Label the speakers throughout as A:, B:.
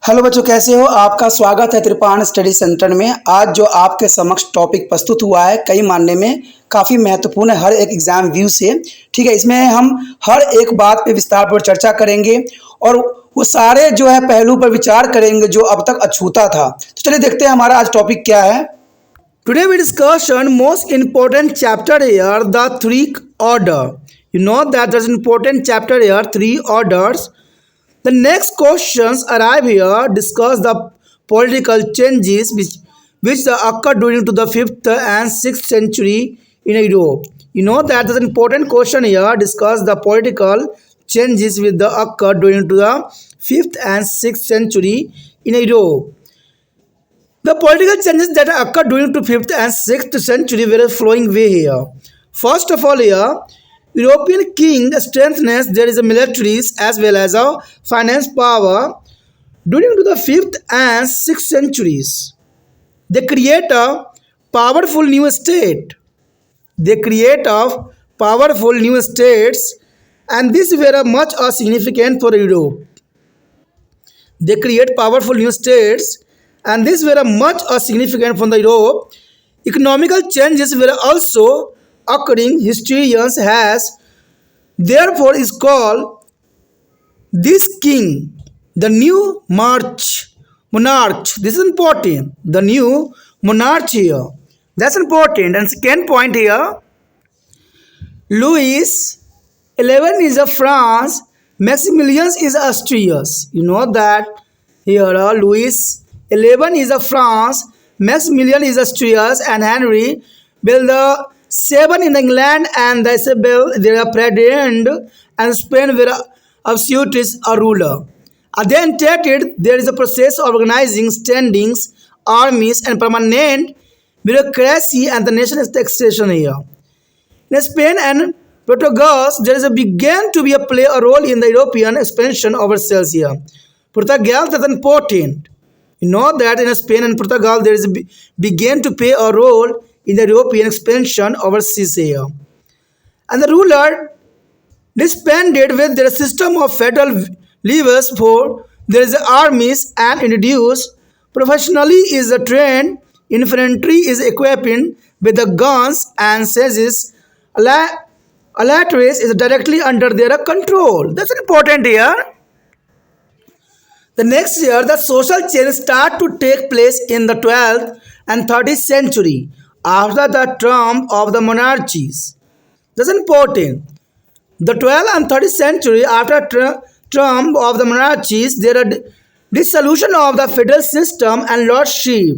A: Hello बच्चों, कैसे हो? आपका स्वागत है त्रिपाण स्टडी सेंटर में। आज जो आपके समक्ष टॉपिक प्रस्तुत हुआ है कई मानने में काफ़ी महत्वपूर्ण है हर एक एग्जाम व्यू से। ठीक है, इसमें हम हर एक बात पे विस्तारपूर्वक चर्चा करेंगे और वो सारे जो है पहलू पर विचार करेंगे जो अब तक अछूता था। तो चलिए देखते हैं हमारा आज टॉपिक क्या है। Today we discussion most important chapter here, the three order. You know that there's an important chapter here, three orders. The next questions arrive here discuss the political changes which occurred during to the 5th and 6th century in Europe. You know that there's an important question here discuss the political changes which occurred during to the 5th and 6th century in Europe. The political changes that occurred during to 5th and 6th century were flowing way here. First of all here, European king strengthens there is a militaries as well as a finance power during to the 5th and 6th centuries. They create a powerful new state. They create a powerful new states, and this were much significant for Europe. They create powerful new states, and this were much significant for the Europe. Economical changes were also occurring. Historians has therefore is called this king the new monarch. This is important, the new monarch here, that's important. And second point here, Louis 11 is a France, Maximilian is Austria. You know that here Louis 11 is a France, Maximilian is Austria, and Henry built the 7 in England, and the Isabel they are Ferdinand and Spain were absolutist a ruler. Then stated there is a process of organizing standings, armies, and permanent bureaucracy and the national taxation here. In Spain and Portugal, there is a began to be a play a role in the European expansion of ourselves here. Portugal is important. You know that in Spain and Portugal there is began to play a role in the European expansion overseas here. And the ruler disbanded with their system of federal levers for there is armies and introduced professionally is a trained infantry is equipped with the guns and says Alatrace is directly under their control. That's important here. The next year, the social change start to take place in the 12th and 13th century after the triumph of the monarchies. That's important. The 12th and 13th century after triumph of the monarchies, there are dissolution of the feudal system and lordship,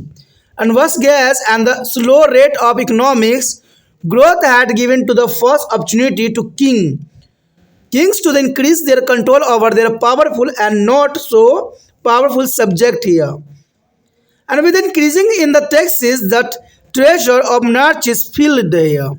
A: and was gas and the slow rate of economics growth had given to the first opportunity to kings to increase their control over their powerful and not so powerful subject here. And with increasing in the taxes, that treasure of monarchies filled here,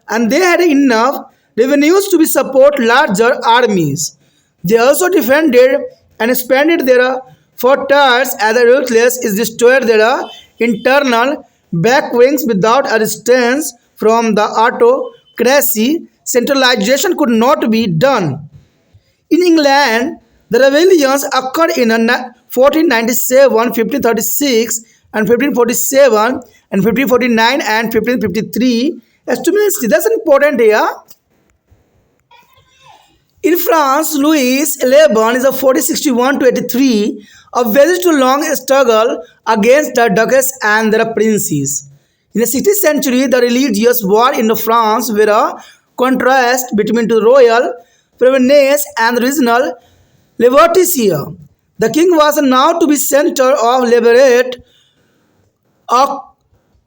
A: and they had enough revenues to be support larger armies. They also defended and expanded their fortresses as the ruthless is destroyed their internal back wings without resistance from the autocracy. Centralization could not be done. In England, the rebellions occurred in 1497, 1536, and 1547, and 1549, and 1553. Estimates, that's important here. In France, Louis XI is a 1461 to 83, a very too long struggle against the duchess and their princes. In the 16th century, the religious war in France were a contrast between the royal preeminence and regional liberties here. The king was now to be center of liberate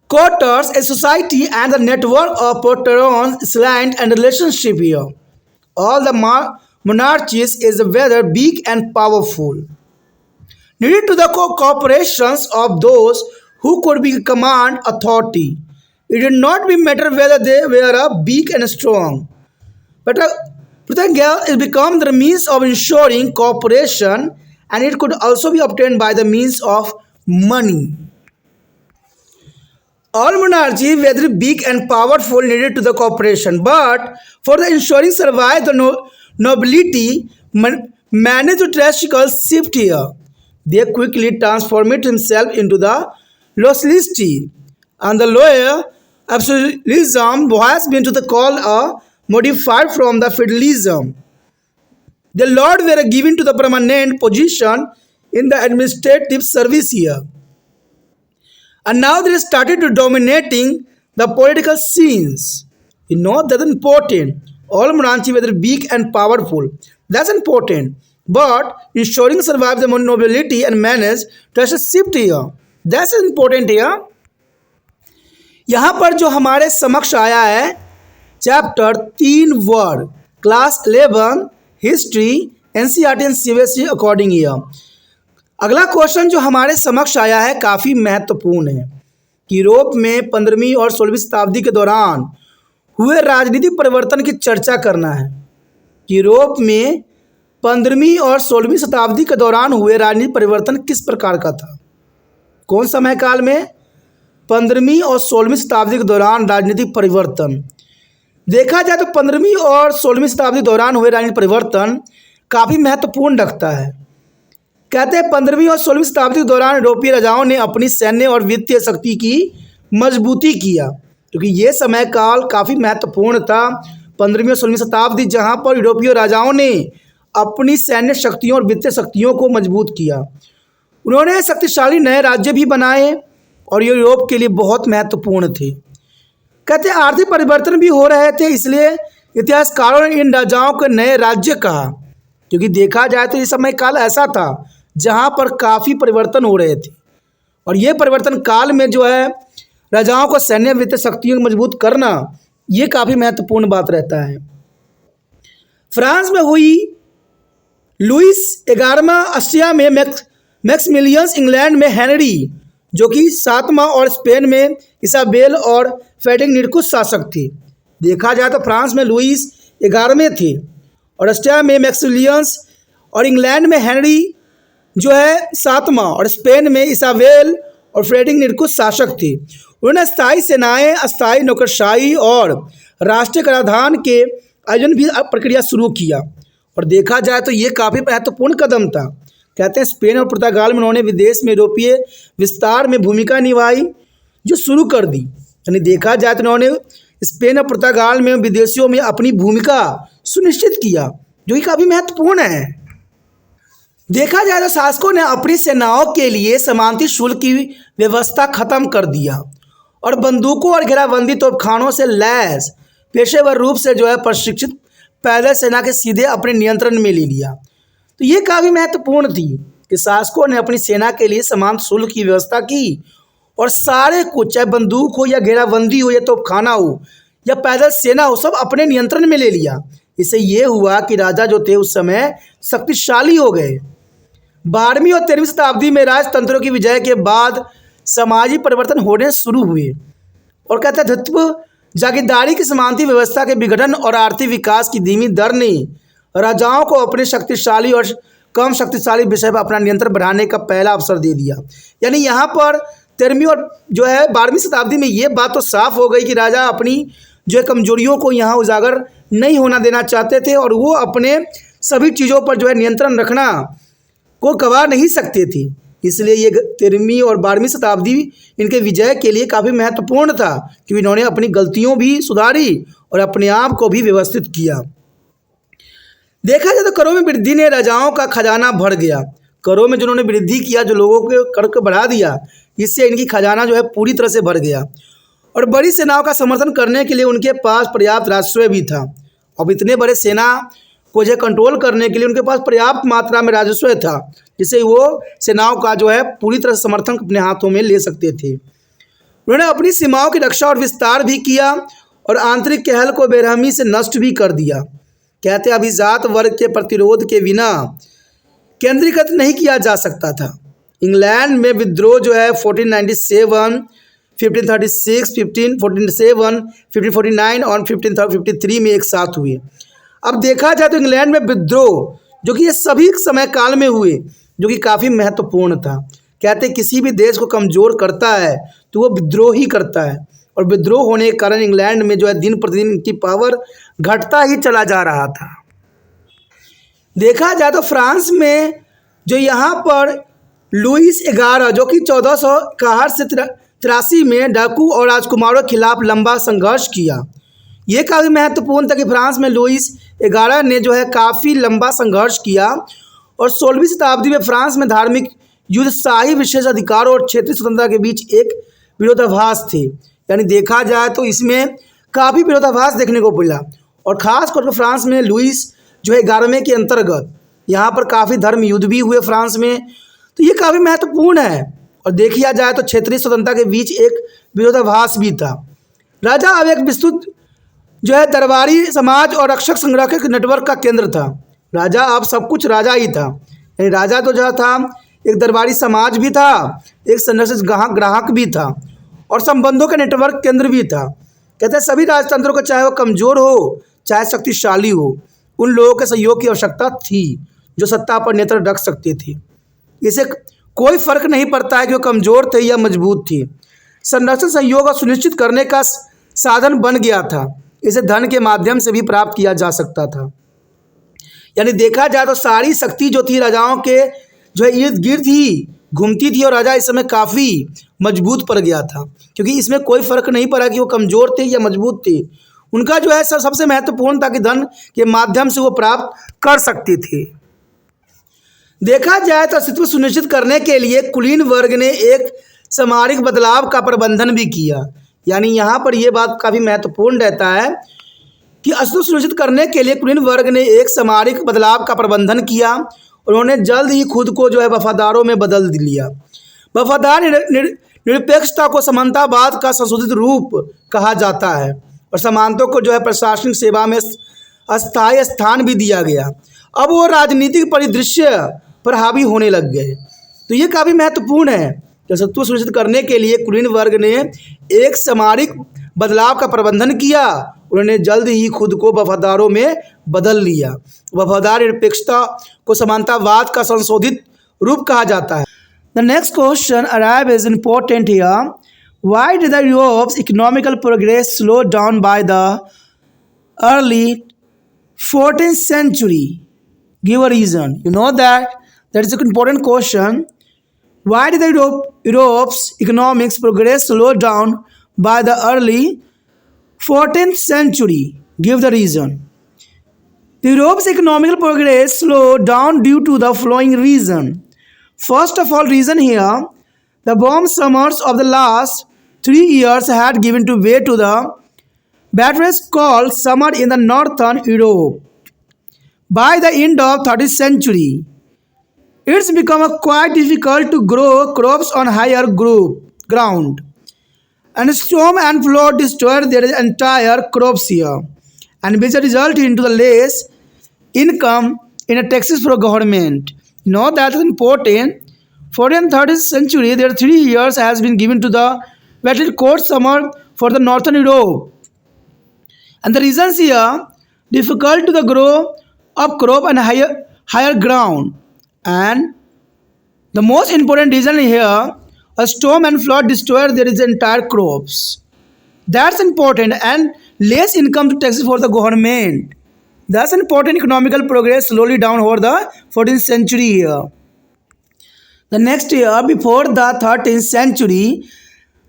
A: quarters, a society, and the network of patrons, slant and relationship here. All the monarchies is whether big and powerful, needed to the cooperations of those who could be command authority. It did not be matter whether they were big and strong, but it became the means of ensuring cooperation, and it could also be obtained by the means of money. All monarchies, whether big and powerful, needed to the cooperation, but for the ensuring survival, the nobility managed to drastical shift here. They quickly transformed himself into the locality, and the lower absolutism has been to the call modified from the feudalism. The lords were given to the permanent position in the administrative service here, and now they started to dominating the political scenes. That's important. All branches were big and powerful. That's important. But ensuring survive the nobility and manage trust shift here. That's important here. यहाँ पर जो हमारे समक्ष आया है chapter 3 word class 11 history NCERT and CBSE according year. अगला question जो हमारे समक्ष आया है काफ़ी महत्वपूर्ण है कि यूरोप में 15वीं और 16वीं शताब्दी के दौरान हुए राजनीतिक परिवर्तन की चर्चा करना है। यूरोप में 15वीं और 16वीं शताब्दी के दौरान हुए राजनीतिक परिवर्तन किस प्रकार का था? कौन समय काल में 15वीं और 16वीं शताब्दी के दौरान राजनीतिक परिवर्तन देखा जाए तो 15वीं और 16वीं शताब्दी के दौरान हुए राजनीतिक परिवर्तन काफ़ी महत्वपूर्ण रखता है। कहते हैं 15वीं और 16वीं शताब्दी के दौरान यूरोपीय राजाओं ने अपनी सैन्य और वित्तीय शक्ति की मजबूती किया, क्योंकि ये समय काल काफ़ी महत्वपूर्ण था। 15वीं और 16वीं शताब्दी जहाँ पर यूरोपीय राजाओं ने अपनी सैन्य शक्तियों और वित्तीय शक्तियों को मजबूत किया। उन्होंने शक्तिशाली नए राज्य भी बनाए और ये यूरोप के लिए बहुत महत्वपूर्ण थे। कहते हैं आर्थिक परिवर्तन भी हो रहे थे, इसलिए इतिहासकारों ने इन राजाओं को नए राज्य कहा, क्योंकि देखा जाए तो ये समय काल ऐसा था जहाँ पर काफ़ी परिवर्तन हो रहे थे और ये परिवर्तन काल में जो है राजाओं को सैन्य वित्तीय शक्तियों को मजबूत करना ये काफ़ी महत्वपूर्ण बात रहता है। फ्रांस में हुई लुइस 11वां, ऑस्ट्रिया में मैक्सिमिलियन, इंग्लैंड में हेनरी जो कि 7वां और स्पेन में इसाबेल और फेडिंग कुछ शासक थे। देखा जाए तो फ्रांस में लुइस 11वें थे और ऑस्ट्रिया में मैक्सिमिलियन और इंग्लैंड में हेनरी जो है 7वां और स्पेन में इसाबेल और फ्रेडिंग कुछ शासक थे। उन्होंने स्थायी सेनाएं, अस्थायी नौकरशाही और राष्ट्रीय कराधान के आयोजन भी प्रक्रिया शुरू किया और देखा जाए तो ये काफ़ी महत्वपूर्ण कदम था। कहते हैं स्पेन और पुर्तगाल में उन्होंने विदेश में यूरोपीय विस्तार में भूमिका निभाई जो शुरू कर दी। यानी देखा जाए तो उन्होंने स्पेन और पुर्तगाल में विदेशियों में अपनी भूमिका सुनिश्चित किया, जो कि काफ़ी महत्वपूर्ण है। देखा जाए तो शासकों ने अपनी सेनाओं के लिए समांतर शुल्क की व्यवस्था खत्म कर दिया और बंदूकों और घेराबंदी तोपखानों से लैस पेशेवर रूप से जो है प्रशिक्षित पैदल सेना के सीधे अपने नियंत्रण में ले लिया। तो ये काफ़ी महत्वपूर्ण थी कि शासकों ने अपनी सेना के लिए समान शुल्क की व्यवस्था की और सारे कुछ चाहे बंदूक हो या घेराबंदी हो या तोपखाना हो या पैदल सेना हो सब अपने नियंत्रण में ले लिया। इससे ये हुआ कि राजा जो थे उस समय शक्तिशाली हो गए। 12वीं और 13वीं शताब्दी में राजतंत्रों की विजय के बाद सामाजिक परिवर्तन होने शुरू हुए और कहते हैं धत्व जागीरदारी की समानती व्यवस्था के विघटन और आर्थिक विकास की धीमी दर ने राजाओं को अपने शक्तिशाली और कम शक्तिशाली विषय पर अपना नियंत्रण बढ़ाने का पहला अवसर दे दिया। यानी यहाँ पर 13वीं और जो है 12वीं शताब्दी में ये बात तो साफ हो गई कि राजा अपनी जो है कमजोरियों को यहाँ उजागर नहीं होना देना चाहते थे और वो अपने सभी चीज़ों पर जो है नियंत्रण रखना को गवा नहीं सकते थे। इसलिए ये 13वीं और 12वीं शताब्दी इनके विजय के लिए काफ़ी महत्वपूर्ण था कि इन्होंने अपनी गलतियों भी सुधारी और अपने आप को भी व्यवस्थित किया। देखा जाए तो करों में वृद्धि ने राजाओं का खजाना भर गया। करों में जिन्होंने वृद्धि किया, जो लोगों के कर को बढ़ा दिया, इससे इनकी खजाना जो है पूरी तरह से भर गया और बड़ी सेनाओं का समर्थन करने के लिए उनके पास पर्याप्त राजस्व भी था। अब इतने बड़े सेना को जो कंट्रोल करने के लिए उनके पास पर्याप्त मात्रा में राजस्व था, जिससे वो सेनाओं का जो है पूरी तरह समर्थन अपने हाथों में ले सकते थे। उन्होंने अपनी सीमाओं की रक्षा और विस्तार भी किया और आंतरिक कहल को बेरहमी से नष्ट भी कर दिया। कहते अभिजात वर्ग के प्रतिरोध के बिना केंद्रीकृत नहीं किया जा सकता था। इंग्लैंड में विद्रोह जो है 1497, 1536, 1547, 1549 और 1553 में एक साथ हुए। अब देखा जाए तो इंग्लैंड में विद्रोह जो कि ये सभी समय काल में हुए, जो कि काफ़ी महत्वपूर्ण था। कहते किसी भी देश को कमज़ोर करता है तो वो विद्रोह ही करता है और विद्रोह होने के कारण इंग्लैंड में जो है दिन प्रतिदिन इनकी पावर घटता ही चला जा रहा था। देखा जाए तो फ्रांस में जो यहाँ पर लुईस 11 जो कि 1461 से 83 में डाकू और राजकुमारों के खिलाफ लंबा संघर्ष किया। ये काफ़ी महत्वपूर्ण था कि फ्रांस में लुईस 11 ने जो है काफ़ी लंबा संघर्ष किया और 16वीं शताब्दी में फ्रांस में धार्मिक युद्ध, शाही विशेष अधिकारों और क्षेत्रीय स्वतंत्रता के बीच एक विरोधाभास थे। यानी देखा जाए तो इसमें काफ़ी विरोधाभास देखने को मिला और ख़ास तौर पर फ्रांस में लुईस जो है 11वें के अंतर्गत यहाँ पर काफ़ी धर्म युद्ध भी हुए फ्रांस में, तो ये काफ़ी महत्वपूर्ण है। और देखिया जाए तो क्षेत्रीय स्वतंत्रता के बीच एक विरोधाभास भी था। राजा अब एक विस्तृत जो है दरबारी समाज और रक्षक संरक्षक नेटवर्क का केंद्र था। राजा अब सब कुछ राजा ही था, यानी राजा तो जो था एक दरबारी समाज भी था, एक संरक्षक ग्राहक भी था और संबंधों का नेटवर्क केंद्र भी था। कहते हैं सभी राजतंत्रों को चाहे वो कमज़ोर हो चाहे शक्तिशाली हो, उन लोगों के सहयोग की आवश्यकता थी जो सत्ता पर नियंत्रण रख सकते थे। इसे कोई फर्क नहीं पड़ता है कि वो कमज़ोर थे या मजबूत थी। संरक्षण सहयोग और सुनिश्चित करने का साधन बन गया था। इसे धन के माध्यम से भी प्राप्त किया जा सकता था। यानी देखा जाए तो सारी शक्ति जो थी राजाओं के जो है इर्द गिर्द ही घूमती थी और राजा इस समय काफ़ी मजबूत पड़ गया था, क्योंकि इसमें कोई फर्क नहीं पड़ा कि वो कमज़ोर थे या मजबूत थे। उनका जो है सबसे महत्वपूर्ण था कि धन के माध्यम से वो प्राप्त कर सकते थे। देखा जाए तो अस्तित्व सुनिश्चित करने के लिए कुलीन वर्ग ने एक सामरिक बदलाव का प्रबंधन भी किया। यानी यहाँ पर यह बात काफ़ी महत्वपूर्ण रहता है कि अस्तित्व सुनिश्चित करने के लिए कुलीन वर्ग ने एक सामरिक बदलाव का प्रबंधन किया। उन्होंने जल्द ही खुद को जो है वफादारों में बदल लिया। वफादार निरपेक्षता को समानतावाद का संशोधित रूप कहा जाता है और समानता को जो है प्रशासनिक सेवा में अस्थायी स्थान भी दिया गया। अब वो राजनीतिक परिदृश्य पर हावी होने लग गए। तो ये काफ़ी महत्वपूर्ण है कि अस्तित्व सुनिश्चित करने के लिए कुलीन वर्ग ने एक सामरिक बदलाव का प्रबंधन किया। उन्होंने जल्द ही खुद को वफादारों में बदल लिया। वफादार निरपेक्षता को समानतावाद का संशोधित रूप कहा जाता है। The next question arrive is important here. Why did the Europe's economical progress slow down by the early 14th century? Give a reason. You know that is an important question. Why did the Europe's economics progress slow down by the early 14th century? Give the reason. The Europe's economical progress slowed down due to the following reason. First of all, reason here, the warm summers of the last 3 years had given way to the batteries called summer in the northern Europe. By the end of 30th century, it's become quite difficult to grow crops on higher ground. And storm and flood destroyed their entire crops here, and which result into the less income in a taxes for government. You know that is important. 14th and 30th century, there 3 years has been given to the battery cold summer for the northern Europe. And the reasons here, difficult to the grow of crop and higher ground. And the most important reason here, a storm and flood destroyed their entire crops. That's important, and less income to taxes for the government. That's important economical progress slowly down over the 14th century here. The next year, before the 13th century,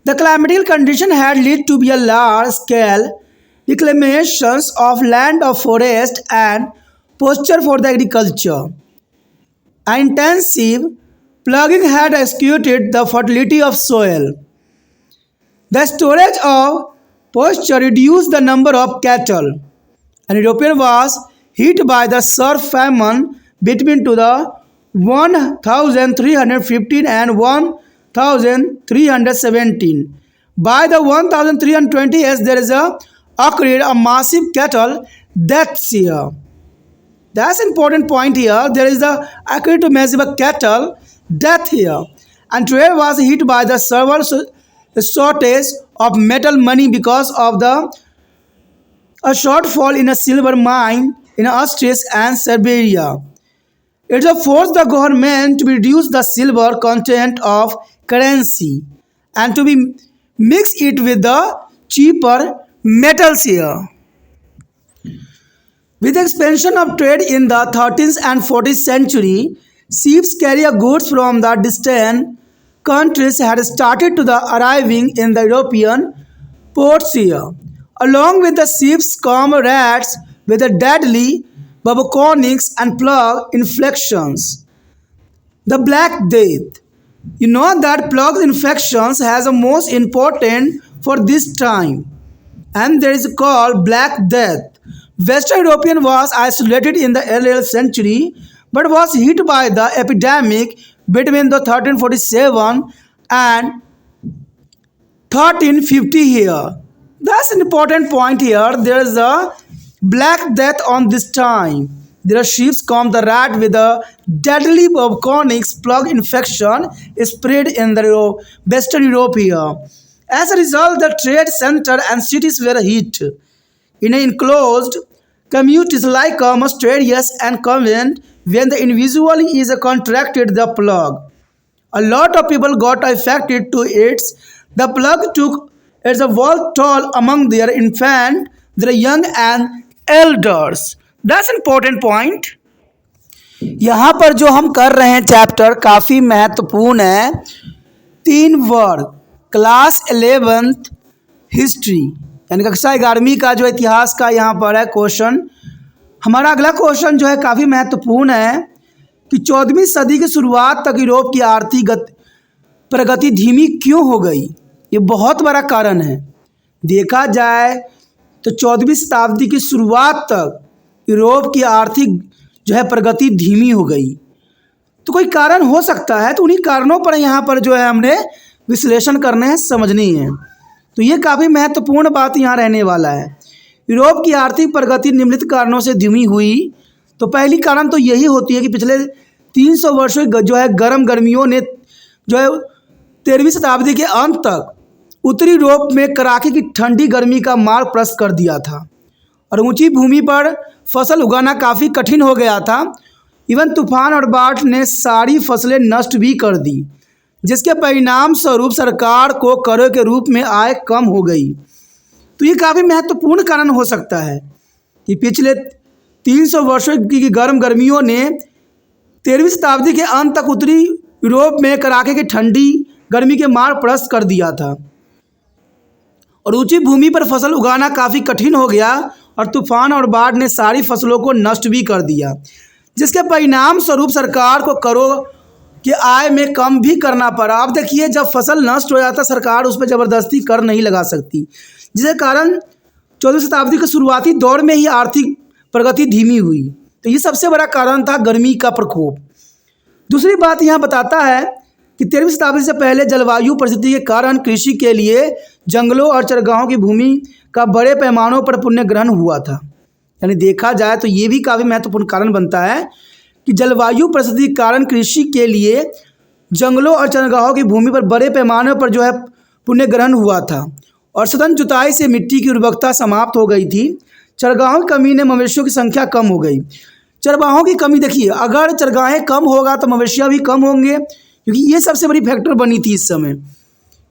A: the climatical condition had led to be a large-scale reclamations of land of forest and pasture for the agriculture. Intensive plugging had executed the fertility of soil. The storage of pasture reduced the number of cattle, and Europe was hit by the severe famine between to the 1315 and 1317. By the 1320s, there is occurred a massive cattle death here. That's important point here. There is the occurred massive cattle death here, and trade was hit by the severe shortage of metal money because of a shortfall in a silver mine in Austria and Siberia. It forced the government to reduce the silver content of currency and to be mix it with the cheaper metals here. With the expansion of trade in the 13th and 14th century, Ships carry goods from the distant countries had started to the arriving in the European ports here. Along with the ships come rats with the deadly bubonics and plug infections. The Black Death. You know that plague infections has the most important for this time, and there is called Black Death. Western European was isolated in the earlier century, but was hit by the epidemic between the 1347 and 1350 here. That's an important point here. There is a Black Death on this time. There are ships come the rat with a deadly bubonics plug infection spread in the Western Europe here. As a result, the trade center and cities were hit. In an enclosed communities like Australia and convent, when the individual is contracted the plug, a lot of people got affected to it. The plug took its world toll among their infant, their young and elders. That's an important point. यहाँ पर जो हम कर रहे हैं chapter काफ़ी महत्वपूर्ण है। 3 वर्ग क्लास 11th हिस्ट्री यानी कक्षा 11वीं का जो इतिहास का यहाँ पर है क्वेश्चन। हमारा अगला क्वेश्चन जो है काफ़ी महत्वपूर्ण है कि 14वीं सदी की शुरुआत तक यूरोप की आर्थिक प्रगति धीमी क्यों हो गई। ये बहुत बड़ा कारण है। देखा जाए तो 14वीं शताब्दी की शुरुआत तक यूरोप की आर्थिक जो है प्रगति धीमी हो गई। तो कोई कारण हो सकता है, तो उन्हीं कारणों पर यहाँ पर जो है हमने विश्लेषण करने हैं, समझनी है। तो ये काफ़ी महत्वपूर्ण बात यहाँ रहने वाला है। यूरोप की आर्थिक प्रगति निम्नलिखित कारणों से धीमी हुई। तो पहली कारण तो यही होती है कि पिछले 300 वर्षों जो है गर्मियों ने जो है 13वीं शताब्दी के अंत तक उत्तरी यूरोप में कड़ाके की ठंडी गर्मी का मार्ग प्रशस्त कर दिया था और ऊंची भूमि पर फसल उगाना काफ़ी कठिन हो गया था। इवन तूफान और बाढ़ ने सारी फसलें नष्ट भी कर दी, जिसके परिणाम स्वरूप सरकार को करों के रूप में आय कम हो गई। तो ये काफ़ी महत्वपूर्ण कारण हो सकता है कि पिछले 300 वर्षों की गर्मियों ने 13वीं शताब्दी के अंत तक उत्तरी यूरोप में कड़ाके की ठंडी गर्मी के मार्ग प्रशस्त कर दिया था और ऊंची भूमि पर फसल उगाना काफ़ी कठिन हो गया और तूफान और बाढ़ ने सारी फसलों को नष्ट भी कर दिया, जिसके परिणाम स्वरूप सरकार को करों की आय में कम भी करना पड़ा। अब देखिए, जब फसल नष्ट हो जाता सरकार उस पर ज़बरदस्ती कर नहीं लगा सकती, जिसके कारण 14वीं शताब्दी के शुरुआती दौर में ही आर्थिक प्रगति धीमी हुई। तो ये सबसे बड़ा कारण था गर्मी का प्रकोप। दूसरी बात यहाँ बताता है कि 13वीं शताब्दी से पहले जलवायु परिस्थिति के कारण कृषि के लिए जंगलों और चरगाहों की भूमि का बड़े पैमानों पर पुण्य ग्रहण हुआ था। यानी देखा जाए तो ये भी काफ़ी महत्वपूर्ण कारण बनता है कि जलवायु परिस्थिति के कारण कृषि के लिए जंगलों और चरगाहों की भूमि पर बड़े पैमाने पर जो है पुण्य ग्रहण हुआ था और सघन जुताई से मिट्टी की उर्वरकता समाप्त हो गई थी। चरगाहों की कमी ने मवेशियों की संख्या कम हो गई। चरगाहों की कमी देखिए, अगर चरगाहें कम होगा तो मवेशियाँ भी कम होंगे, क्योंकि ये सबसे बड़ी फैक्टर बनी थी इस समय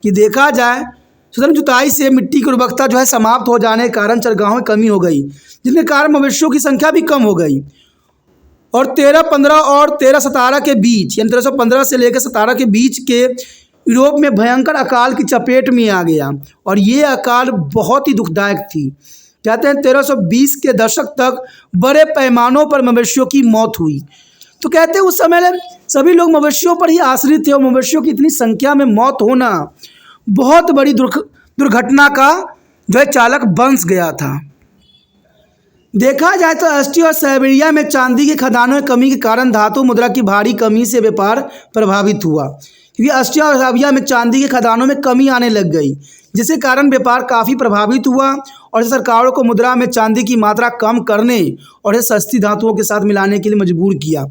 A: कि देखा जाए सघन जुताई से मिट्टी की उर्वरकता जो है समाप्त हो जाने के कारण चरगाहों की कमी हो गई, जिसके कारण मवेशियों की संख्या भी कम हो गई। और 1315 और 1317 के बीच यानी 1315 से लेकर 17 के बीच के यूरोप में भयंकर अकाल की चपेट में आ गया और ये अकाल बहुत ही दुखदायक थी। कहते हैं 1320 के दशक तक बड़े पैमानों पर मवेशियों की मौत हुई। तो कहते हैं उस समय सभी लोग मवेशियों पर ही आश्रित थे और मवेशियों की इतनी संख्या में मौत होना बहुत बड़ी दुर्घटना का जो है चालक बन गया था। देखा जाए तो ऑस्ट्रिया और साइबेरिया में चांदी की खदानों की कमी के कारण धातु मुद्रा की भारी कमी से व्यापार प्रभावित हुआ, क्योंकि ऑस्ट्रिया और साइबेरिया में चांदी की खदानों में कमी आने लग गई, जिसके कारण व्यापार काफ़ी प्रभावित हुआ और सरकारों को मुद्रा में चांदी की मात्रा कम करने और सस्ती धातुओं के साथ मिलाने के लिए मजबूर किया।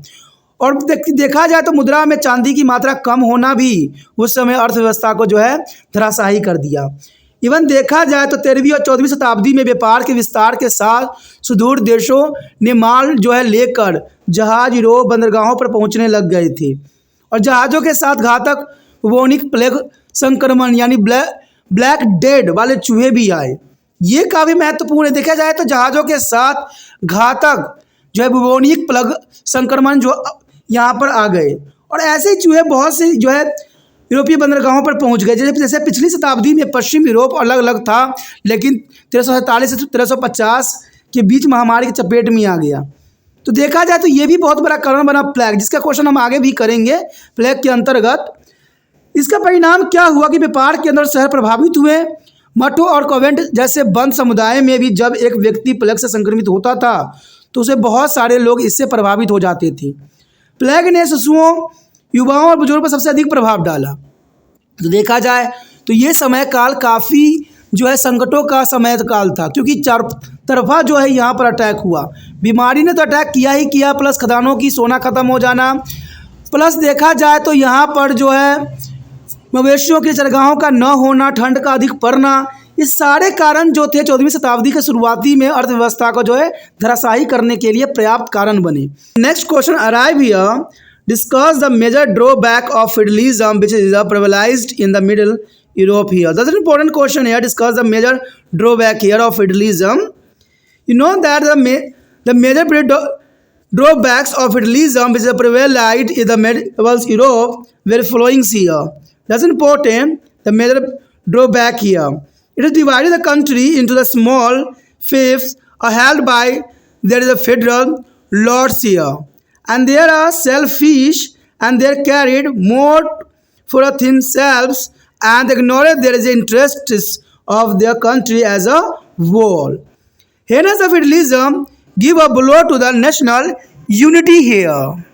A: और देखा जाए तो मुद्रा में चांदी की मात्रा कम होना भी उस समय अर्थव्यवस्था को जो है धराशायी कर दिया। इवन देखा जाए तो 13वीं और 14वीं शताब्दी में व्यापार के विस्तार के साथ सुदूर देशों ने माल जो है लेकर जहाज यूरोप बंदरगाहों पर पहुंचने लग गए थे और जहाज़ों के साथ घातक बुबोनिक प्लेग संक्रमण यानी ब्लैक डेथ वाले चूहे भी आए। ये काफ़ी महत्वपूर्ण है। देखा जाए तो जहाज़ों के साथ घातक जो है बुबोनिक प्लेग संक्रमण जो यहाँ पर आ गए और ऐसे ही चूहे बहुत से जो है यूरोपीय बंदरगाहों पर पहुंच गए। जैसे पिछली शताब्दी में पश्चिम यूरोप अलग अलग था, लेकिन 1347 से 1350 के बीच महामारी की चपेट में आ गया। तो देखा जाए तो ये भी बहुत बड़ा कारण बना प्लेग, जिसका क्वेश्चन हम आगे भी करेंगे प्लेग के अंतर्गत। इसका परिणाम क्या हुआ कि व्यापार के अंदर शहर प्रभावित हुए। मठों और कॉन्वेंट जैसे बंद समुदाय में भी जब एक व्यक्ति प्लेग से संक्रमित होता था तो उसे बहुत सारे लोग इससे प्रभावित हो जाते थे। प्लेग ने शिशुओं, युवाओं और बुजुर्गों पर सबसे अधिक प्रभाव डाला। तो देखा जाए तो ये समय काल काफ़ी जो है संकटों का समय काल था, क्योंकि चार तरफा जो है यहाँ पर अटैक हुआ। बीमारी ने तो अटैक किया ही किया, प्लस खदानों की सोना ख़त्म हो जाना, प्लस देखा जाए तो यहाँ पर जो है मवेशियों के चरगाहों का न होना, ठंड का अधिक पड़ना, ये सारे कारण जो थे 14वीं शताब्दी के शुरुआती में अर्थव्यवस्था को जो है धराशायी करने के लिए पर्याप्त कारण बने। Next question arrive here, discuss the major drawback of feudalism which is prevailed in the middle Europe here. That's an important question here. Discuss the major drawback here of feudalism. You know that the major drawbacks of feudalism which prevailed in the medieval Europe were following here. That's important. The major drawback here. It has divided the country into the small fiefs held by there is a federal lords here. And there are selfish and they carried more for themselves and ignored their interests of their country as a whole. Hence the feudalism give a blow to the national unity here.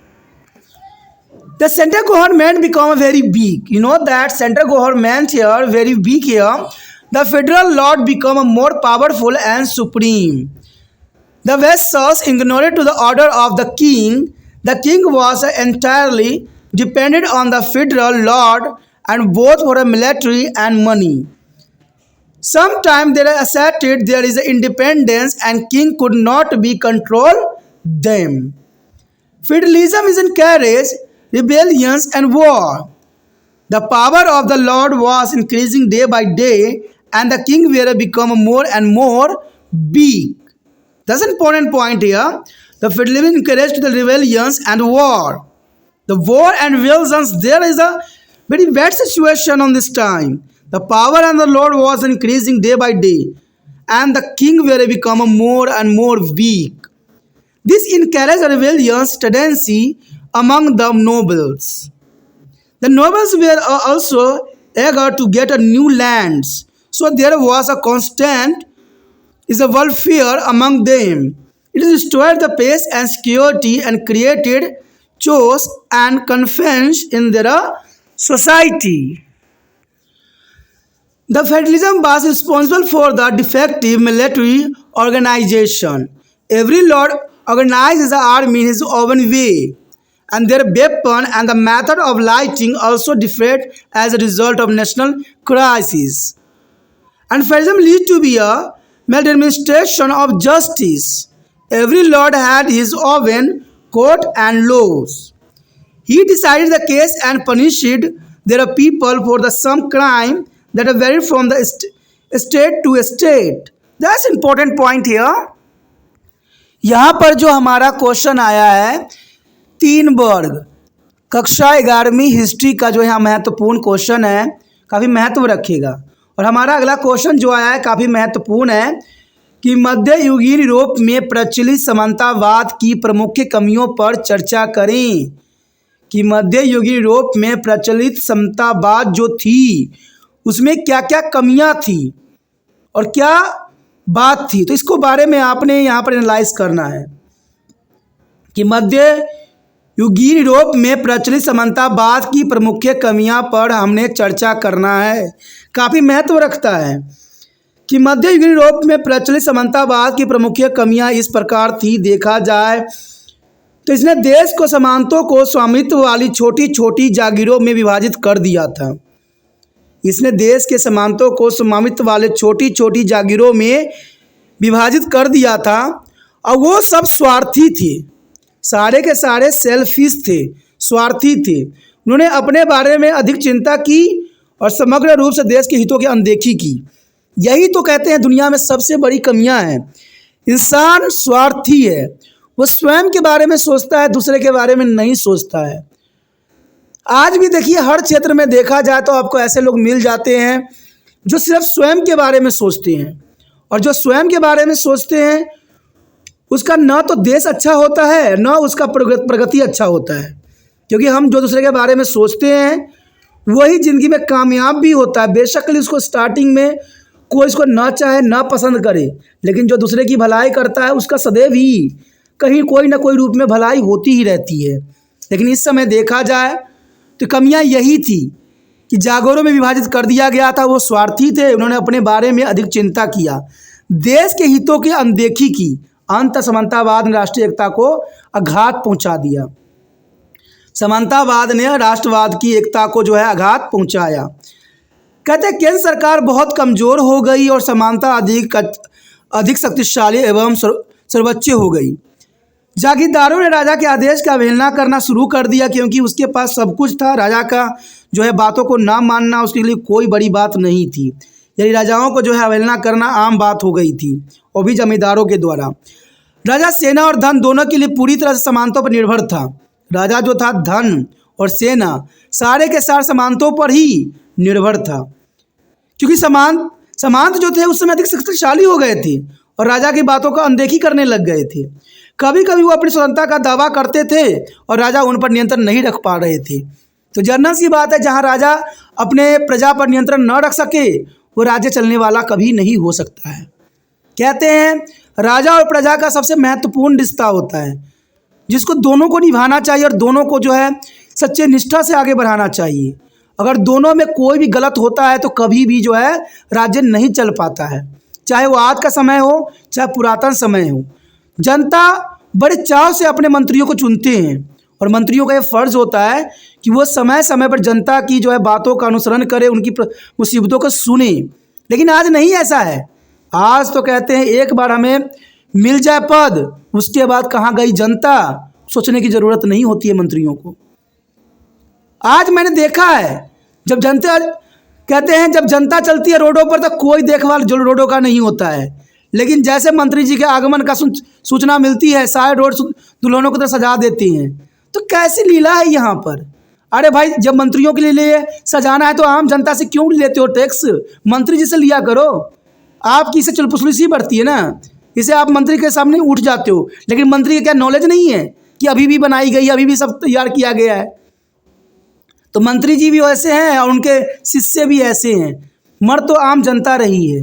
A: The central government become very big. You know that central government here very big here. The federal lord become more powerful and supreme. The vassals ignored to the order of the king. The king was entirely dependent on the federal lord and both for military and money. Sometimes they asserted there is independence and king could not be control them. Feudalism is encouraged rebellions and war. The power of the lord was increasing day by day and the king were become more and more weak. That's an important point here. The feudalism encouraged the rebellions and war. The war and rebellions, there is a very bad situation on this time. The power and the lord was increasing day by day and the king were become more and more weak. This encouraged a rebellious tendency among the nobles. The nobles were also eager to get a new lands, so there was a constant welfare among them. It restored the peace and security and created chaos and confusion in their society. The feudalism was responsible for the defective military organization. Every lord organized his army in his own way, and their weapon and the method of lighting also differed as a result of national crises. And feudalism leads to be a maladministration of justice. Every lord had his own court and laws. He decided the case and punished their people for the some crime that varied from the state to state. That's important point here. यहाँ पर जो हमारा question आया है 3 वर्ग कक्षा 11वीं history का जो यहाँ महत्वपूर्ण क्वेश्चन है, काफ़ी महत्व रखेगा। और हमारा अगला क्वेश्चन जो आया है काफ़ी महत्वपूर्ण है कि मध्ययुगीन यूरोप में प्रचलित समानतावाद की प्रमुख कमियों पर चर्चा करें। कि मध्ययुगीन यूरोप में प्रचलित समतावाद जो थी उसमें क्या क्या कमियां थी और क्या बात थी, तो इसको बारे में आपने यहाँ पर एनालाइज करना है कि मध्ययुगीन यूरोप में प्रचलित समानतावाद की प्रमुख कमियां पर हमने चर्चा करना है। काफ़ी महत्व रखता है कि मध्ययुगीन यूरोप में प्रचलित समानतावाद की प्रमुख कमियां इस प्रकार थी। देखा जाए तो इसने देश को सामंतों को स्वामित्व वाली छोटी छोटी जागीरों में विभाजित कर दिया था। इसने देश के सामंतों को स्वामित्व वाले छोटी छोटी जागीरों में विभाजित कर दिया था और वो सब स्वार्थी थे, सारे के सारे सेल्फिश थे, स्वार्थी थे। उन्होंने अपने बारे में अधिक चिंता की और समग्र रूप से देश के हितों की अनदेखी की। यही तो कहते हैं दुनिया में सबसे बड़ी कमियां हैं। इंसान स्वार्थी है, वो स्वयं के बारे में सोचता है, दूसरे के बारे में नहीं सोचता है। आज भी देखिए हर क्षेत्र में देखा जाए तो आपको ऐसे लोग मिल जाते हैं जो सिर्फ स्वयं के बारे में सोचते हैं, और जो स्वयं के बारे में सोचते हैं उसका न तो देश अच्छा होता है न उसका प्रगति अच्छा होता है। क्योंकि हम जो दूसरे के बारे में सोचते हैं वही ज़िंदगी में कामयाब भी होता है। बेशक उसको स्टार्टिंग में कोई इसको ना चाहे ना पसंद करे, लेकिन जो दूसरे की भलाई करता है उसका सदैव ही कहीं कोई ना कोई रूप में भलाई होती ही रहती है। लेकिन इस समय देखा जाए तो कमियां यही थी कि जागोरों में विभाजित कर दिया गया था। वो स्वार्थी थे, उन्होंने अपने बारे में अधिक चिंता किया, देश के हितों की अनदेखी की। अंत समानतावाद ने राष्ट्रीय एकता को आघात पहुंचा दिया। समानतावाद ने राष्ट्रवाद की एकता को जो है आघात पहुंचाया। कहते हैं केंद्र सरकार बहुत कमज़ोर हो गई और समानता अधिक शक्तिशाली एवं सर्वोच्च हो गई। जागीरदारों ने राजा के आदेश का अवहेलना करना शुरू कर दिया, क्योंकि उसके पास सब कुछ था। राजा का जो है बातों को ना मानना उसके लिए कोई बड़ी बात नहीं थी। यदि राजाओं को जो है अवहेलना करना आम बात हो गई थी, वो भी जमींदारों के द्वारा। राजा सेना और धन दोनों के लिए पूरी तरह से समानता पर निर्भर था। राजा जो था धन और सेना सारे के सारे समानतों पर ही निर्भर था, क्योंकि सामंत जो थे उस समय अधिक शक्तिशाली हो गए थे और राजा की बातों का अनदेखी करने लग गए थे। कभी कभी वो अपनी स्वतंत्रता का दावा करते थे और राजा उन पर नियंत्रण नहीं रख पा रहे थे। तो जनरल सी बात है, जहाँ राजा अपने प्रजा पर नियंत्रण न रख सके वो राज्य चलने वाला कभी नहीं हो सकता है। कहते हैं राजा और प्रजा का सबसे महत्वपूर्ण रिश्ता होता है, जिसको दोनों को निभाना चाहिए और दोनों को जो है सच्चे निष्ठा से आगे बढ़ाना चाहिए। अगर दोनों में कोई भी गलत होता है तो कभी भी जो है राज्य नहीं चल पाता है, चाहे वो आज का समय हो चाहे पुरातन समय हो। जनता बड़े चाव से अपने मंत्रियों को चुनते हैं और मंत्रियों का ये फर्ज होता है कि वो समय समय पर जनता की जो है बातों का अनुसरण करे, उनकी मुसीबतों को सुने। लेकिन आज नहीं ऐसा है। आज तो कहते हैं एक बार हमें मिल जाए पद, उसके बाद कहाँ गई जनता, सोचने की ज़रूरत नहीं होती है मंत्रियों को। आज मैंने देखा है जब जनता कहते हैं जब जनता चलती है रोडों पर तो कोई देखभाल जो रोडों का नहीं होता है, लेकिन जैसे मंत्री जी के आगमन का सूचना मिलती है सारे रोड दुल्हनों की तरह सजा देती हैं। तो कैसी लीला है यहाँ पर। अरे भाई, जब मंत्रियों के लिए सजाना है तो आम जनता से क्यों लेते हो टैक्स? मंत्री जी से लिया करो। आपकी इसे चुलपुसली बढ़ती है ना, इसे आप मंत्री के सामने उठ जाते हो, लेकिन मंत्री का क्या नॉलेज नहीं है कि अभी भी बनाई गई, अभी भी सब तैयार किया गया है। तो मंत्री जी भी वैसे हैं और उनके शिष्य भी ऐसे हैं। मर तो आम जनता रही है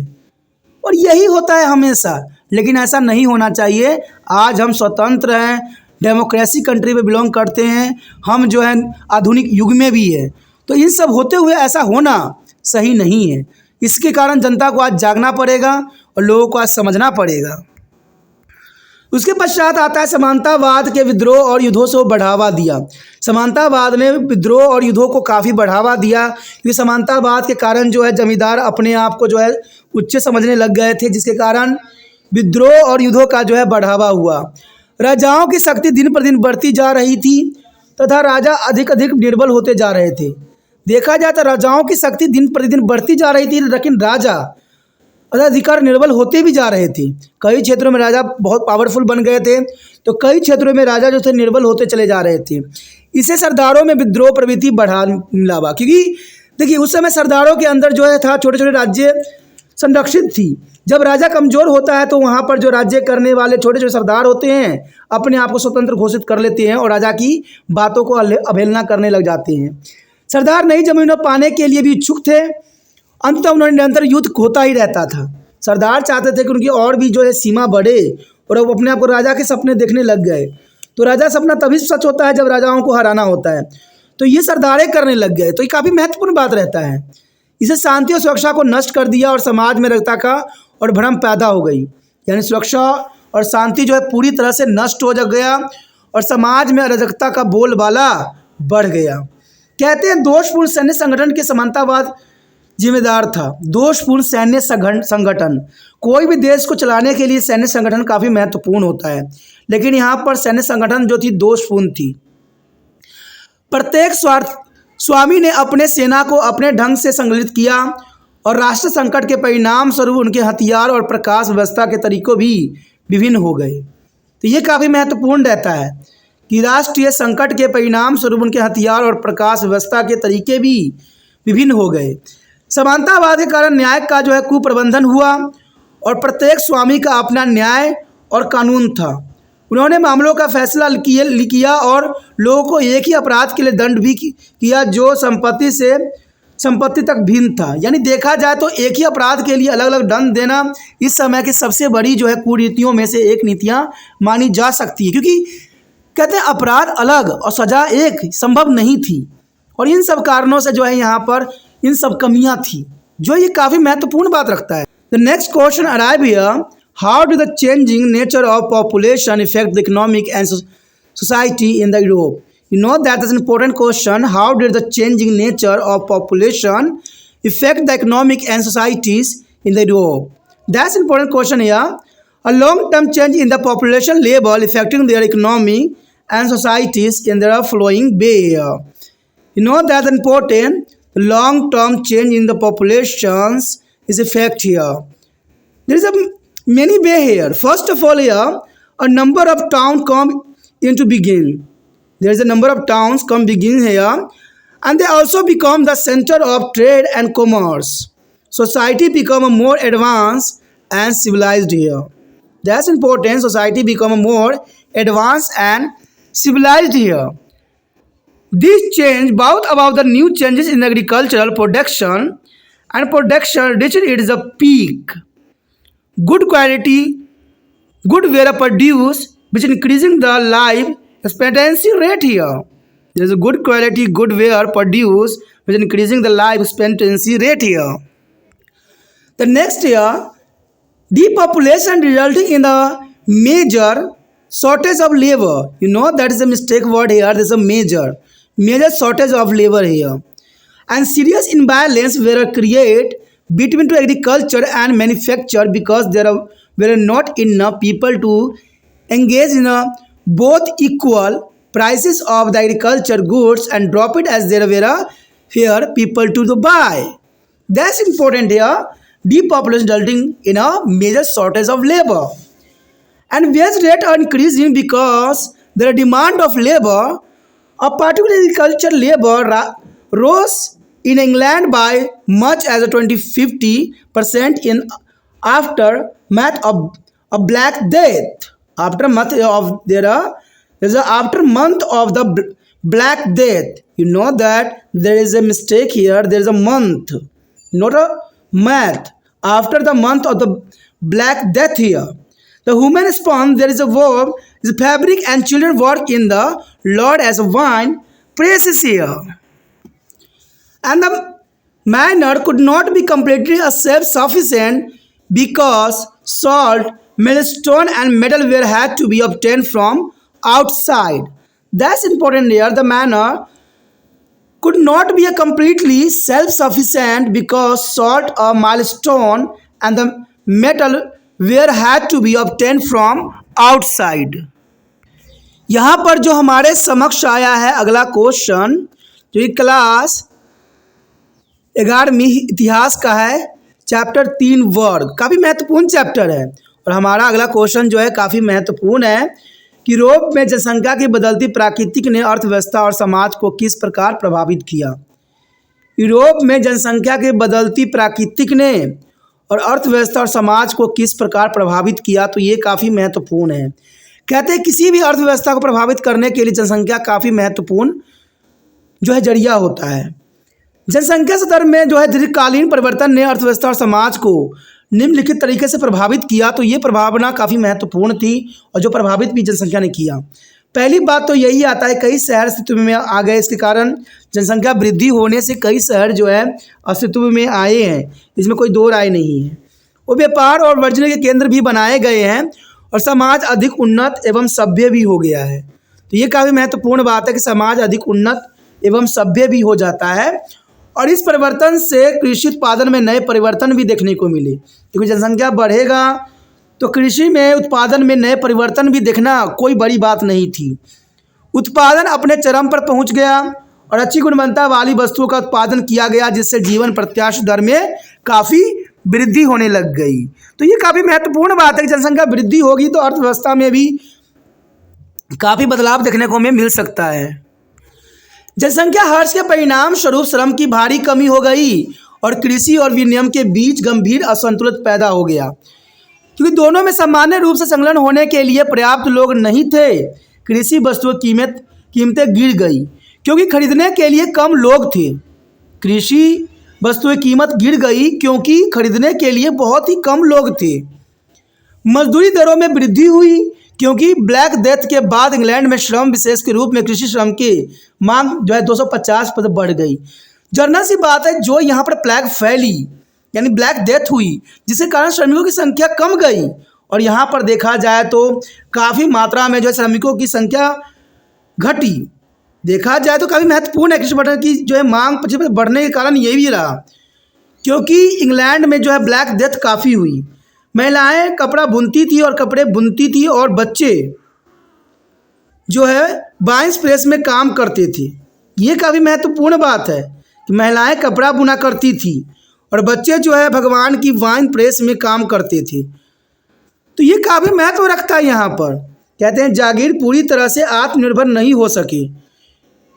A: और यही होता है हमेशा, लेकिन ऐसा नहीं होना चाहिए। आज हम स्वतंत्र हैं, डेमोक्रेसी कंट्री में बिलोंग करते हैं, हम जो है आधुनिक युग में भी है। तो इन सब होते हुए ऐसा होना सही नहीं है। इसके कारण जनता को आज जागना पड़ेगा और लोगों को आज समझना पड़ेगा। उसके पश्चात आता है समानतावाद के विद्रोह और युद्धों से बढ़ावा दिया। समानतावाद ने विद्रोह और युद्धों को काफ़ी बढ़ावा दिया, क्योंकि समानतावाद के कारण जो है जमींदार अपने आप को जो है उच्च समझने लग गए थे, जिसके कारण विद्रोह और युद्धों का जो है बढ़ावा हुआ। राजाओं की शक्ति दिन पर दिन बढ़ती जा रही थी तथा राजा अधिक अधिक निर्बल होते जा रहे थे। देखा जाए तो राजाओं की शक्ति दिन प्रतिदिन बढ़ती जा रही थी, लेकिन राजा अधिकार निर्बल होते भी जा रहे थे। कई क्षेत्रों में राजा बहुत पावरफुल बन गए थे, तो कई क्षेत्रों में राजा जो थे निर्बल होते चले जा रहे थे। इससे सरदारों में विद्रोह प्रवृत्ति बढ़ा मिलावा, क्योंकि देखिए उस समय सरदारों के अंदर जो है था छोटे छोटे राज्य संरक्षित थी। जब राजा कमज़ोर होता है तो वहाँ पर जो राज्य करने वाले छोटे छोटे सरदार होते हैं अपने आप को स्वतंत्र घोषित कर लेते हैं और राजा की बातों को अवहेलना करने लग जाते हैं। सरदार नई जमीनों पाने के लिए भी इच्छुक थे। अंततः उन्होंने निरंतर युद्ध होता ही रहता था। सरदार चाहते थे कि उनकी और भी जो है सीमा बढ़े और अब अपने आप को राजा के सपने देखने लग गए। तो राजा सपना तभी सच होता है जब राजाओं को हराना होता है, तो ये सरदारें करने लग गए। तो ये काफ़ी महत्वपूर्ण बात रहता है। इसे शांति और सुरक्षा को नष्ट कर दिया और समाज में अराजकता का और भ्रम पैदा हो गई। यानी सुरक्षा और शांति जो है पूरी तरह से नष्ट हो गया और समाज में अराजकता का बोलबाला बढ़ गया। कहते हैं दोषपूर्ण सैन्य संगठन के समानतावाद जिम्मेदार था। दोषपूर्ण सैन्य संगठन, कोई भी देश को चलाने के लिए सैन्य संगठन काफ़ी महत्वपूर्ण होता है, लेकिन यहाँ पर सैन्य संगठन जो थी दोषपूर्ण थी। प्रत्येक स्वामी ने अपने सेना को अपने ढंग से संगठित किया और राष्ट्र संकट के परिणाम स्वरूप उनके हथियार और प्रकाश व्यवस्था के तरीकों भी विभिन्न हो गए। तो ये काफ़ी महत्वपूर्ण रहता है कि राष्ट्रीय संकट के परिणाम स्वरूप उनके हथियार और प्रकाश व्यवस्था के तरीके भी विभिन्न हो गए। समानतावाद के कारण न्याय का जो है कुप्रबंधन हुआ और प्रत्येक स्वामी का अपना न्याय और कानून था। उन्होंने मामलों का फैसला किया और लोगों को एक ही अपराध के लिए दंड भी किया जो संपत्ति तक भिन्न था। यानी देखा जाए तो एक ही अपराध के लिए अलग अलग दंड देना इस समय की सबसे बड़ी जो है कुरीतियों में से एक नीतियाँ मानी जा सकती है, क्योंकि कहते हैं अपराध अलग और सज़ा एक संभव नहीं थी। और इन सब कारणों से जो है यहाँ पर इन सब कमियाँ थी, जो ये काफ़ी महत्वपूर्ण बात रखता है। The next question arrive here, how did the changing nature of population affect the economic and society in the Europe? You know that is an important question. How did the changing nature of population affect the economic and societies in the Europe? That's an important question here. A long-term change in the population level affecting their economy and societies in the following way. You know that's important. Long-term change in the populations is effect here. There is a many way here. First of all here, a number of towns come into begin. There is a number of towns come begin here, and they also become the center of trade and commerce. Society become more advanced and civilized here. That's important. Society become more advanced and civilized here. This change brought about the new changes in agricultural production, and production reached its peak. Good quality, good were produced, which increasing the life expectancy rate here. There is a good quality, good were produced, which increasing the life expectancy rate here. The next year, depopulation resulting in a major shortage of labor. You know that is a mistake word here. There is a major shortage of labor here, and serious imbalance were created between to agriculture and manufacture because there were not enough people to engage in both equal prices of the agriculture goods and drop it as there were here people to buy. That's important here. Depopulation resulting in a major shortage of labor, and wage rate are increasing because there are demand of labor. A particular agriculture labor rose in England by much as a 20-50% in aftermath of a Black Death. Aftermath of there's a aftermath of the Black Death. You know that there is a mistake here. There is a month, not a math. After the month of the Black Death here, the woman spun. There is a verb. Is fabric and children work in the Lord as a vine presses here. And the manor could not be completely self-sufficient because salt, millstone and metal ware had to be obtained from outside. That's important here. The manor could not be a completely self-sufficient because salt, a millstone and the metal ware had to be obtained from outside. यहाँ पर जो हमारे समक्ष आया है अगला question, जो ये क्लास 11वीं इतिहास का है, चैप्टर 3 वर्ग, काफ़ी महत्वपूर्ण चैप्टर है। और हमारा अगला क्वेश्चन जो है काफ़ी महत्वपूर्ण है कि यूरोप में जनसंख्या की बदलती प्राकृतिक ने अर्थव्यवस्था और समाज को किस प्रकार प्रभावित किया। यूरोप में जनसंख्या की बदलती प्राकृतिक ने और अर्थव्यवस्था और समाज को किस प्रकार प्रभावित किया, तो ये काफ़ी महत्वपूर्ण है। कहते हैं किसी भी अर्थव्यवस्था को प्रभावित करने के लिए जनसंख्या काफ़ी महत्वपूर्ण जो है जरिया होता है। जनसंख्या स्तर में जो है दीर्घकालीन परिवर्तन ने अर्थव्यवस्था और समाज को निम्नलिखित तरीके से प्रभावित किया, तो ये प्रभावना काफ़ी महत्वपूर्ण थी और जो प्रभावित भी जनसंख्या ने किया। पहली बात तो यही आता है कई शहर अस्तित्व में आ गए, इसके कारण जनसंख्या वृद्धि होने से कई शहर जो है अस्तित्व में आए हैं, इसमें कोई दो राय नहीं है। वो व्यापार और वाणिज्य के केंद्र भी बनाए गए हैं और समाज अधिक उन्नत एवं सभ्य भी हो गया है। तो ये काफ़ी महत्वपूर्ण बात है कि समाज अधिक उन्नत एवं सभ्य भी हो जाता है। और इस परिवर्तन से कृषि उत्पादन में नए परिवर्तन भी देखने को मिले, क्योंकि जनसंख्या बढ़ेगा तो कृषि में उत्पादन में नए परिवर्तन भी देखना कोई बड़ी बात नहीं थी। उत्पादन अपने चरम पर पहुंच गया और अच्छी गुणवत्ता वाली वस्तुओं का उत्पादन किया गया, जिससे जीवन प्रत्याशा दर में काफ़ी वृद्धि होने लग गई। तो ये काफ़ी महत्वपूर्ण बात है कि जनसंख्या वृद्धि होगी तो अर्थव्यवस्था में भी काफ़ी बदलाव देखने को हमें मिल सकता है। जनसंख्या हर्ष के परिणाम स्वरूप श्रम की भारी कमी हो गई और कृषि और विनिमय के बीच गंभीर असंतुलन पैदा हो गया, क्योंकि दोनों में सामान्य रूप से संलग्न होने के लिए पर्याप्त लोग नहीं थे। कृषि वस्तुओं की कीमतें गिर गई क्योंकि खरीदने के लिए कम लोग थे। कृषि वस्तुएं कीमत गिर गई क्योंकि खरीदने के लिए बहुत ही कम लोग थे। मजदूरी दरों में वृद्धि हुई क्योंकि ब्लैक डेथ के बाद इंग्लैंड में श्रम विशेष के रूप में कृषि श्रम की मांग जो है 250% बढ़ गई। जर्नल सी बात है, जो यहाँ पर प्लेग फैली यानी ब्लैक डेथ हुई, जिसके कारण श्रमिकों की संख्या कम गई। और यहाँ पर देखा जाए तो काफ़ी मात्रा में जो है श्रमिकों की संख्या घटी। देखा जाए तो काफ़ी महत्वपूर्ण है कृषि बटन की जो है मांग 25% बढ़ने के कारण ये भी रहा, क्योंकि इंग्लैंड में जो है ब्लैक डेथ काफ़ी हुई। महिलाएं कपड़ा बुनती थी और कपड़े बुनती थी और बच्चे जो है वाइन प्रेस में काम करते थे। ये काफ़ी महत्वपूर्ण बात है कि महिलाएं कपड़ा बुना करती थी और बच्चे जो है भगवान की वाइन प्रेस में काम करते थे। तो ये काफ़ी महत्व रखता है। यहाँ पर कहते हैं जागीर पूरी तरह से आत्मनिर्भर नहीं हो सके।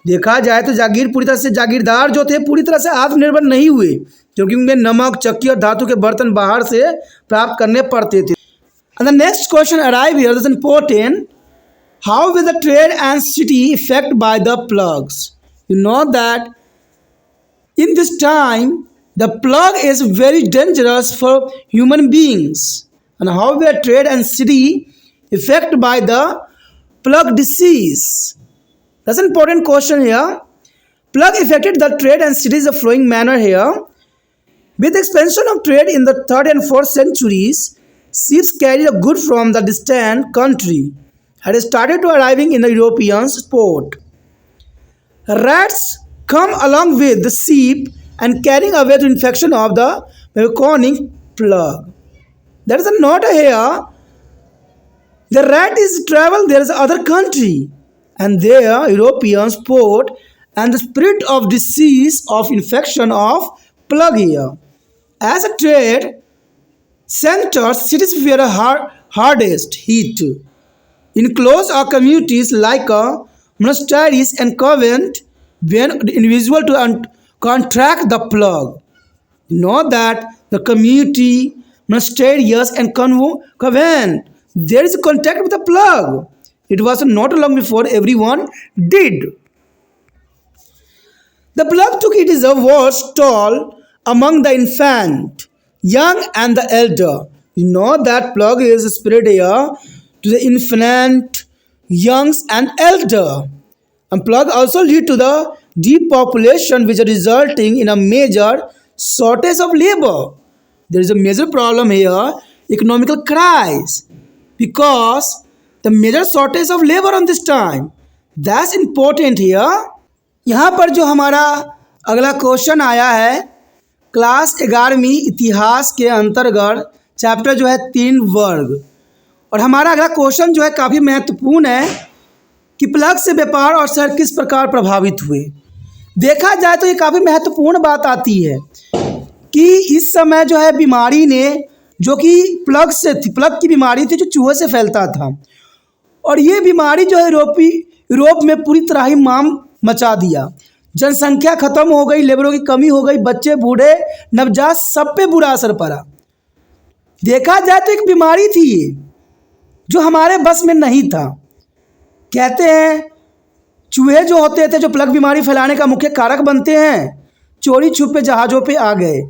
A: देखा जाए तो जागीर पूरी तरह से जागीरदार जो थे पूरी तरह से आत्मनिर्भर नहीं हुए, क्योंकि उनमें नमक, चक्की और धातु के बर्तन बाहर से प्राप्त करने पड़ते थे। And the next question arrive here, this is important. How will the trade and city effect by the plugs? You know that in this time the plug is very dangerous for human beings, and how were trade and city affected by the plug disease? That's an important question here. Plug affected the trade and cities of flowing manner here. With the expansion of trade in the 3rd and 4th centuries, ships carried a good from the distant country had started to arriving in the European port. Rats come along with the sheep and carrying away the infection of the bubonic plague. There is a note here. The rat is travel. There is other country, and there Europeans port and the spread of disease of infection of plague here. As a trade center, cities were hardest hit. In close communities like monasteries and convent, when individual to contract the plague. Know that the community, monasteries and convent, there is contact with the plague. It was not long before everyone did. The plague took it is a worst toll among the infant, young and the elder. You know that plague is spread here to the infant, youngs and elder. And plague also lead to the depopulation, which is resulting in a major shortage of labor. There is a major problem here, economical crisis, because the major shortage of labor on this time. That's important here. यहाँ पर जो हमारा अगला question आया है class 11वीं इतिहास के अंतर्गत चैप्टर जो है 3 वर्ग, और हमारा अगला क्वेश्चन जो है काफ़ी महत्वपूर्ण है कि प्लग से व्यापार और शहर किस प्रकार प्रभावित हुए। देखा जाए तो ये काफ़ी महत्वपूर्ण बात आती है कि इस समय जो है बीमारी ने जो कि प्लग से थी, प्लग की बीमारी थी जो चूहे से फैलता था, और ये बीमारी जो है यूरोप में पूरी तरह ही माम मचा दिया। जनसंख्या खत्म हो गई, लेबरों की कमी हो गई, बच्चे बूढ़े नवजात सब पे बुरा असर पड़ा। देखा जाए तो एक बीमारी थी ये जो हमारे बस में नहीं था। कहते हैं चूहे जो होते थे जो प्लग बीमारी फैलाने का मुख्य कारक बनते हैं, चोरी छुपे जहाज़ों पे आ गए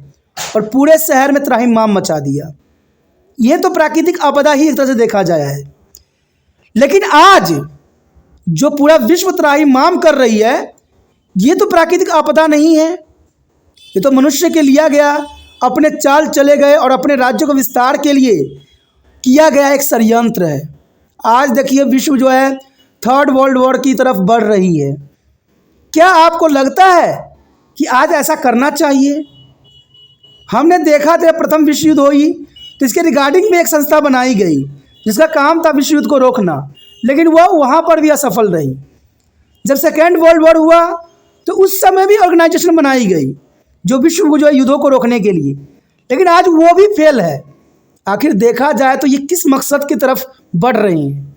A: और पूरे शहर में त्राहिमाम मचा दिया। ये तो प्राकृतिक आपदा ही एक तरह से देखा जाए है, लेकिन आज जो पूरा विश्व त्राहिमाम कर रही है ये तो प्राकृतिक आपदा नहीं है, ये तो मनुष्य के लिया गया अपने चाल चले गए और अपने राज्य को विस्तार के लिए किया गया एक षड्यंत्र है। आज देखिए विश्व जो है 3rd वर्ल्ड वॉर की तरफ बढ़ रही है। क्या आपको लगता है कि आज ऐसा करना चाहिए? हमने देखा था प्रथम विश्व युद्ध हुई तो इसके रिगार्डिंग में एक संस्था बनाई गई जिसका काम था विश्व युद्ध को रोकना, लेकिन वह वहाँ पर भी असफल रही। जब 2nd वर्ल्ड वॉर हुआ तो उस समय भी ऑर्गेनाइजेशन बनाई गई जो विश्व जो है युद्धों को रोकने के लिए, लेकिन आज वो भी फेल है। आखिर देखा जाए तो ये किस मकसद की तरफ बढ़ रही हैं?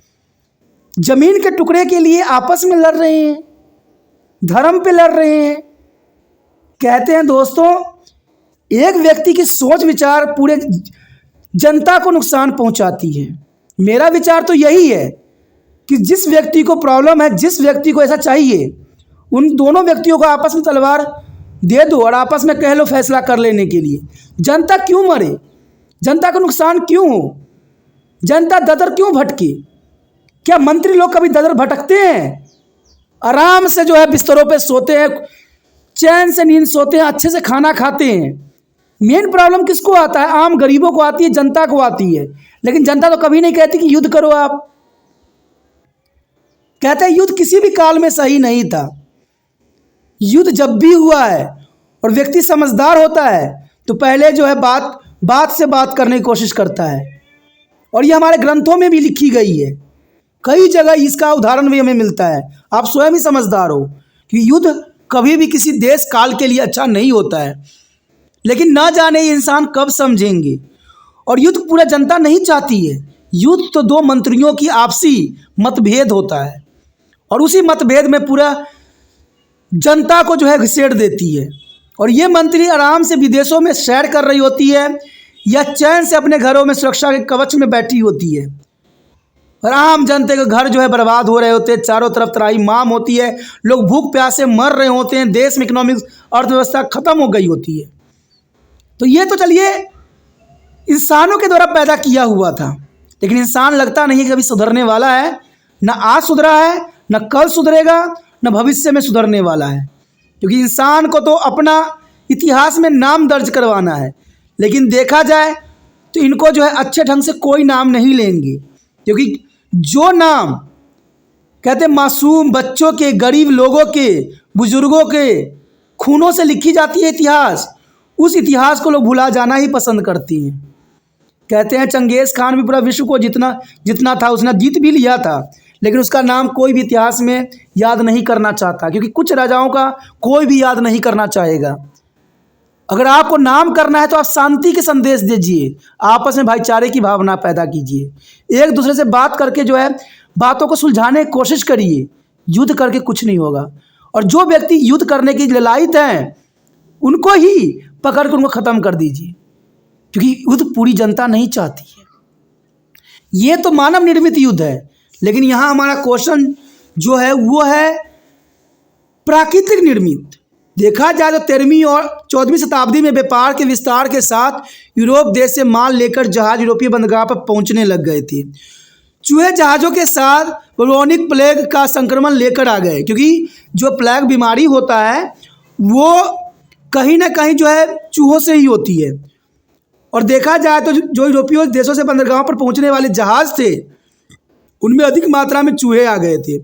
A: जमीन के टुकड़े के लिए आपस में लड़ रहे हैं, धर्म पे लड़ रहे हैं। कहते हैं दोस्तों, एक व्यक्ति की सोच विचार पूरे जनता को नुकसान पहुंचाती है। मेरा विचार तो यही है कि जिस व्यक्ति को प्रॉब्लम है, जिस व्यक्ति को ऐसा चाहिए, उन दोनों व्यक्तियों को आपस में तलवार दे दो और आपस में कह लो फैसला कर लेने के लिए। जनता क्यों मरे? जनता को नुकसान क्यों हो? जनता ददर क्यों भटके? क्या मंत्री लोग कभी ददर भटकते हैं? आराम से जो है बिस्तरों पे सोते हैं, चैन से नींद सोते हैं, अच्छे से खाना खाते हैं। मेन प्रॉब्लम किसको आता है? आम गरीबों को आती है, जनता को आती है। लेकिन जनता तो कभी नहीं कहती कि युद्ध करो। आप कहते हैं युद्ध किसी भी काल में सही नहीं था। युद्ध जब भी हुआ है और व्यक्ति समझदार होता है तो पहले जो है बात से बात करने की कोशिश करता है, और ये हमारे ग्रंथों में भी लिखी गई है। कई जगह इसका उदाहरण भी हमें मिलता है। आप स्वयं ही समझदार हो कि युद्ध कभी भी किसी देश काल के लिए अच्छा नहीं होता है। लेकिन ना जाने ये इंसान कब समझेंगे। और युद्ध पूरा जनता नहीं चाहती है। युद्ध तो दो मंत्रियों की आपसी मतभेद होता है, और उसी मतभेद में पूरा जनता को जो है घसीट देती है। और ये मंत्री आराम से विदेशों में सैर कर रही होती है या चैन से अपने घरों में सुरक्षा के कवच में बैठी होती है, और आम जनता के घर जो है बर्बाद हो रहे होते हैं। चारों तरफ त्राही माम होती है, लोग भूख प्यास से मर रहे होते हैं, देश में इकोनॉमिक अर्थव्यवस्था खत्म हो गई होती है। तो ये तो चलिए इंसानों के द्वारा पैदा किया हुआ था, लेकिन इंसान लगता नहीं कि कभी सुधरने वाला है। न आज सुधरा है, न कल सुधरेगा, न भविष्य में सुधरने वाला है। क्योंकि इंसान को तो अपना इतिहास में नाम दर्ज करवाना है। लेकिन देखा जाए तो इनको जो है अच्छे ढंग से कोई नाम नहीं लेंगे, क्योंकि जो नाम कहते मासूम बच्चों के, गरीब लोगों के, बुजुर्गों के खूनों से लिखी जाती है इतिहास, उस इतिहास को लोग भुला जाना ही पसंद करती हैं। कहते हैं चंगेज़ खान भी पूरा विश्व को जितना था उसने जीत भी लिया था, लेकिन उसका नाम कोई भी इतिहास में याद नहीं करना चाहता, क्योंकि कुछ राजाओं का कोई भी याद नहीं करना चाहेगा। अगर आपको नाम करना है तो आप शांति के संदेश दीजिए, आपस में भाईचारे की भावना पैदा कीजिए, एक दूसरे से बात करके जो है बातों को सुलझाने की कोशिश करिए। युद्ध करके कुछ नहीं होगा। और जो व्यक्ति युद्ध करने की ललायत हैं उनको ही पकड़ कर उनको ख़त्म कर दीजिए, क्योंकि युद्ध पूरी जनता नहीं चाहती है। ये तो मानव निर्मित युद्ध है, लेकिन यहाँ हमारा क्वेश्चन जो है वो है प्राकृतिक निर्मित। देखा जाए तो 13वीं और 14वीं शताब्दी में व्यापार के विस्तार के साथ यूरोप देश से माल लेकर जहाज यूरोपीय बंदरगाह पर पहुंचने लग गए थे। चूहे जहाज़ों के साथ बुबोनिक प्लेग का संक्रमण लेकर आ गए, क्योंकि जो प्लेग बीमारी होता है वो कहीं ना कहीं जो है चूहों से ही होती है। और देखा जाए तो जो यूरोपीय देशों से बंदरगाहों पर पहुंचने वाले जहाज़ थे उनमें अधिक मात्रा में चूहे आ गए थे,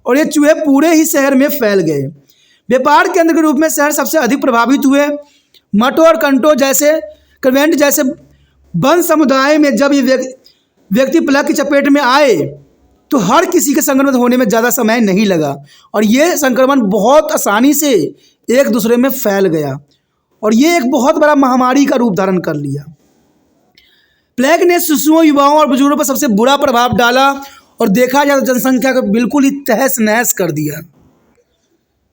A: और ये चूहे पूरे ही शहर में फैल गए। व्यापार केंद्र के रूप में शहर सबसे अधिक प्रभावित हुए। मटो और कंटो जैसे कन्वेंट जैसे वन समुदाय में जब ये व्यक्ति प्लेग की चपेट में आए तो हर किसी के संक्रमित होने में ज़्यादा समय नहीं लगा, और ये संक्रमण बहुत आसानी से एक दूसरे में फैल गया, और ये एक बहुत बड़ा महामारी का रूप धारण कर लिया। प्लेग ने शिशुओं, युवाओं और बुजुर्गों पर सबसे बुरा प्रभाव डाला, और देखा जाए तो जनसंख्या को बिल्कुल ही तहस नहस कर दिया।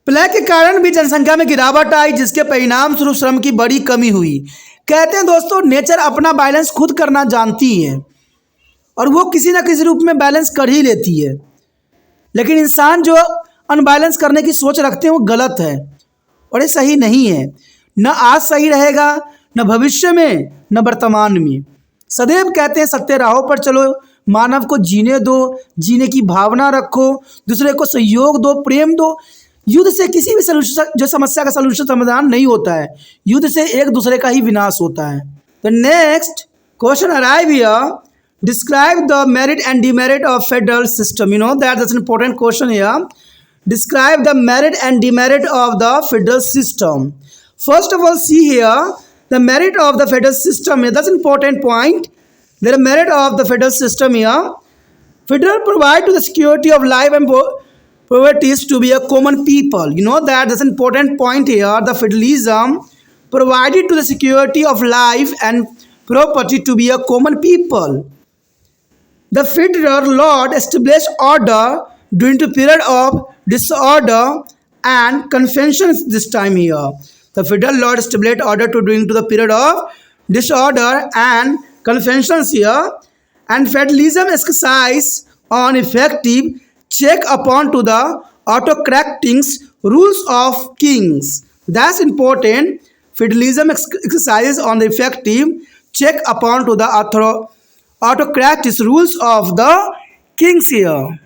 A: प्लेग के कारण भी जनसंख्या में गिरावट आई, जिसके परिणाम स्वरूप श्रम की बड़ी कमी हुई। कहते हैं दोस्तों, नेचर अपना बैलेंस खुद करना जानती है, और वो किसी न किसी रूप में बैलेंस कर ही लेती है। लेकिन इंसान जो अनबैलेंस करने की सोच रखते हैं वो गलत है, और ये सही नहीं है। न आज सही रहेगा, न भविष्य में, न वर्तमान में। सदैव कहते हैं सत्य राहों पर चलो, मानव को जीने दो, जीने की भावना रखो, दूसरे को सहयोग दो, प्रेम दो। युद्ध से किसी भी सलूशन जो समस्या का सलूशन समाधान नहीं होता है, युद्ध से एक दूसरे का ही विनाश होता है। तो next question arrive here, describe the merit and demerit of federal system. You know that is an important question here. Describe the merit and demerit of the federal system. First of all, see here the merit of the federal system. That's an important point. The merit of the federal system here. Federal provide to the security of life and poverty to be a common people. You know that's an important point here. The federalism provided to the security of life and property to be a common people. The federal law established order during the period of disorder and confusion this time here. The federal law established order to during to the period of disorder and confusion here, and federalism exercise on effective check upon to the autocratic rules of kings. That's important. Federalism exercises on the effective check upon to the autocratic rules of the kings here.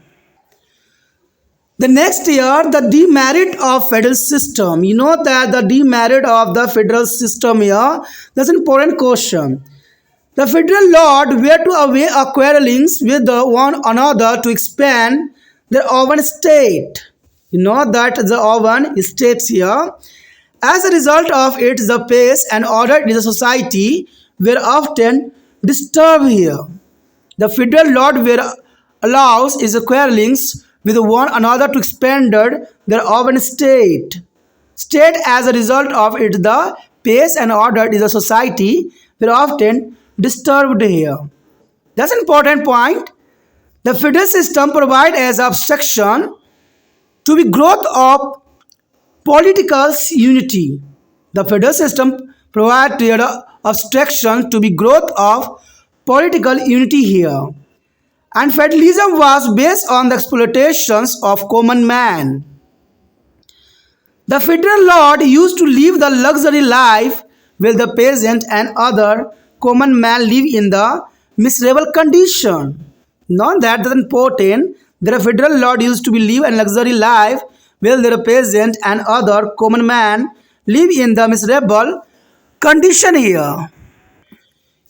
A: The next year, the demerit of federal system. You know that the demerit of the federal system here, that's an important question. The federal lord were to away quarrelings with the one another to expand their own state. You know that the own states here. As a result of it, the peace and order in the society were often disturbed here. The federal lord were allows is quarrelings with one another to expand their own state. As a result of it, the peace and order in the society were often disturbed here. That's an important point. The federal system provides as obstruction to be growth of political unity. The federal system provides obstruction to be growth of political unity here. And federalism was based on the exploitations of common man. The federal lord used to live the luxury life while the peasant and other common man live in the miserable condition. Now that is important. The federal lord used to live a luxury life while the peasant and other common man live in the miserable condition here.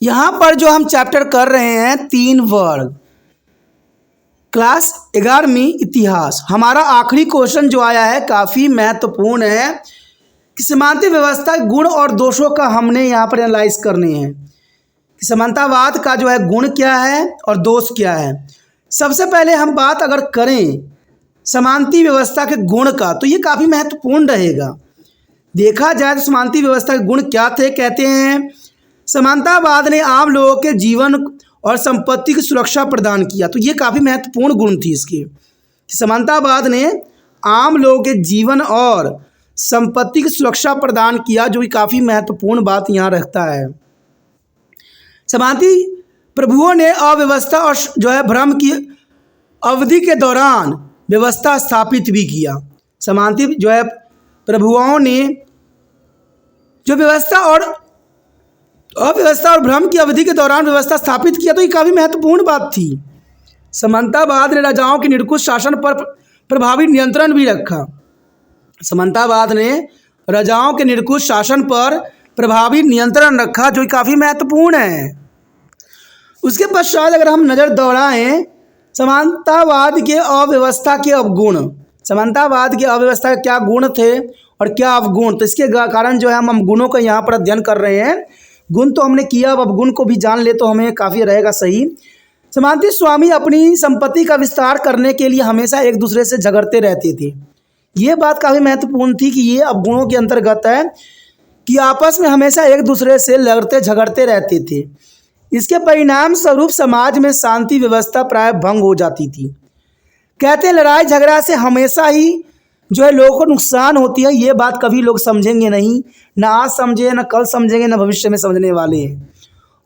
A: यहाँ पर जो हम chapter कर रहे हैं 3 वर्ग class 11वीं इतिहास, हमारा आखिरी क्वेश्चन जो आया है काफ़ी महत्वपूर्ण है कि समानता व्यवस्था गुण और दोषों का हमने यहाँ पर एनालाइज करने हैं कि समानतावाद का जो है गुण क्या है और दोष क्या है। सबसे पहले हम बात अगर करें समानता व्यवस्था के गुण का तो ये काफ़ी महत्वपूर्ण रहेगा। देखा जाए तो समानता व्यवस्था के गुण क्या थे। कहते हैं समानतावाद ने आम लोगों के जीवन और संपत्ति की सुरक्षा प्रदान किया। तो ये काफ़ी महत्वपूर्ण गुण थी इसके कि समानतावाद ने आम लोगों के जीवन और संपत्ति की सुरक्षा प्रदान किया, जो कि काफ़ी महत्वपूर्ण बात यहाँ रखता है। समानता प्रभुओं ने अव्यवस्था और जो है भ्रम की अवधि के दौरान व्यवस्था स्थापित भी किया। समानता जो है प्रभुओं ने जो व्यवस्था और अव्यवस्था और भ्रम की अवधि के दौरान व्यवस्था स्थापित किया, तो ये काफ़ी महत्वपूर्ण बात थी। समानतावाद ने राजाओं के निरंकुश शासन पर प्रभावी नियंत्रण भी रखा। समानतावाद ने राजाओं के निरंकुश शासन पर प्रभावी नियंत्रण रखा, जो काफ़ी महत्वपूर्ण है। उसके पश्चात अगर हम नज़र दौड़ाएं समानतावाद के अव्यवस्था के अवगुण, समानतावाद के अव्यवस्था के क्या गुण थे और क्या अवगुण, तो इसके कारण जो है हम गुणों का यहाँ पर अध्ययन कर रहे हैं। गुण तो हमने किया, अब गुण को भी जान ले तो हमें काफ़ी रहेगा सही। समानता स्वामी अपनी संपत्ति का विस्तार करने के लिए हमेशा एक दूसरे से झगड़ते रहते थे। ये बात काफ़ी महत्वपूर्ण थी कि ये अब गुणों के अंतर्गत है कि आपस में हमेशा एक दूसरे से लड़ते झगड़ते रहते थे। इसके परिणाम स्वरूप समाज में शांति व्यवस्था प्राय भंग हो जाती थी। कहते हैं लड़ाई झगड़ा से हमेशा ही जो है लोगों को नुकसान होती है। ये बात कभी लोग समझेंगे नहीं, ना आज समझे, ना कल समझेंगे, ना भविष्य में समझने वाले हैं।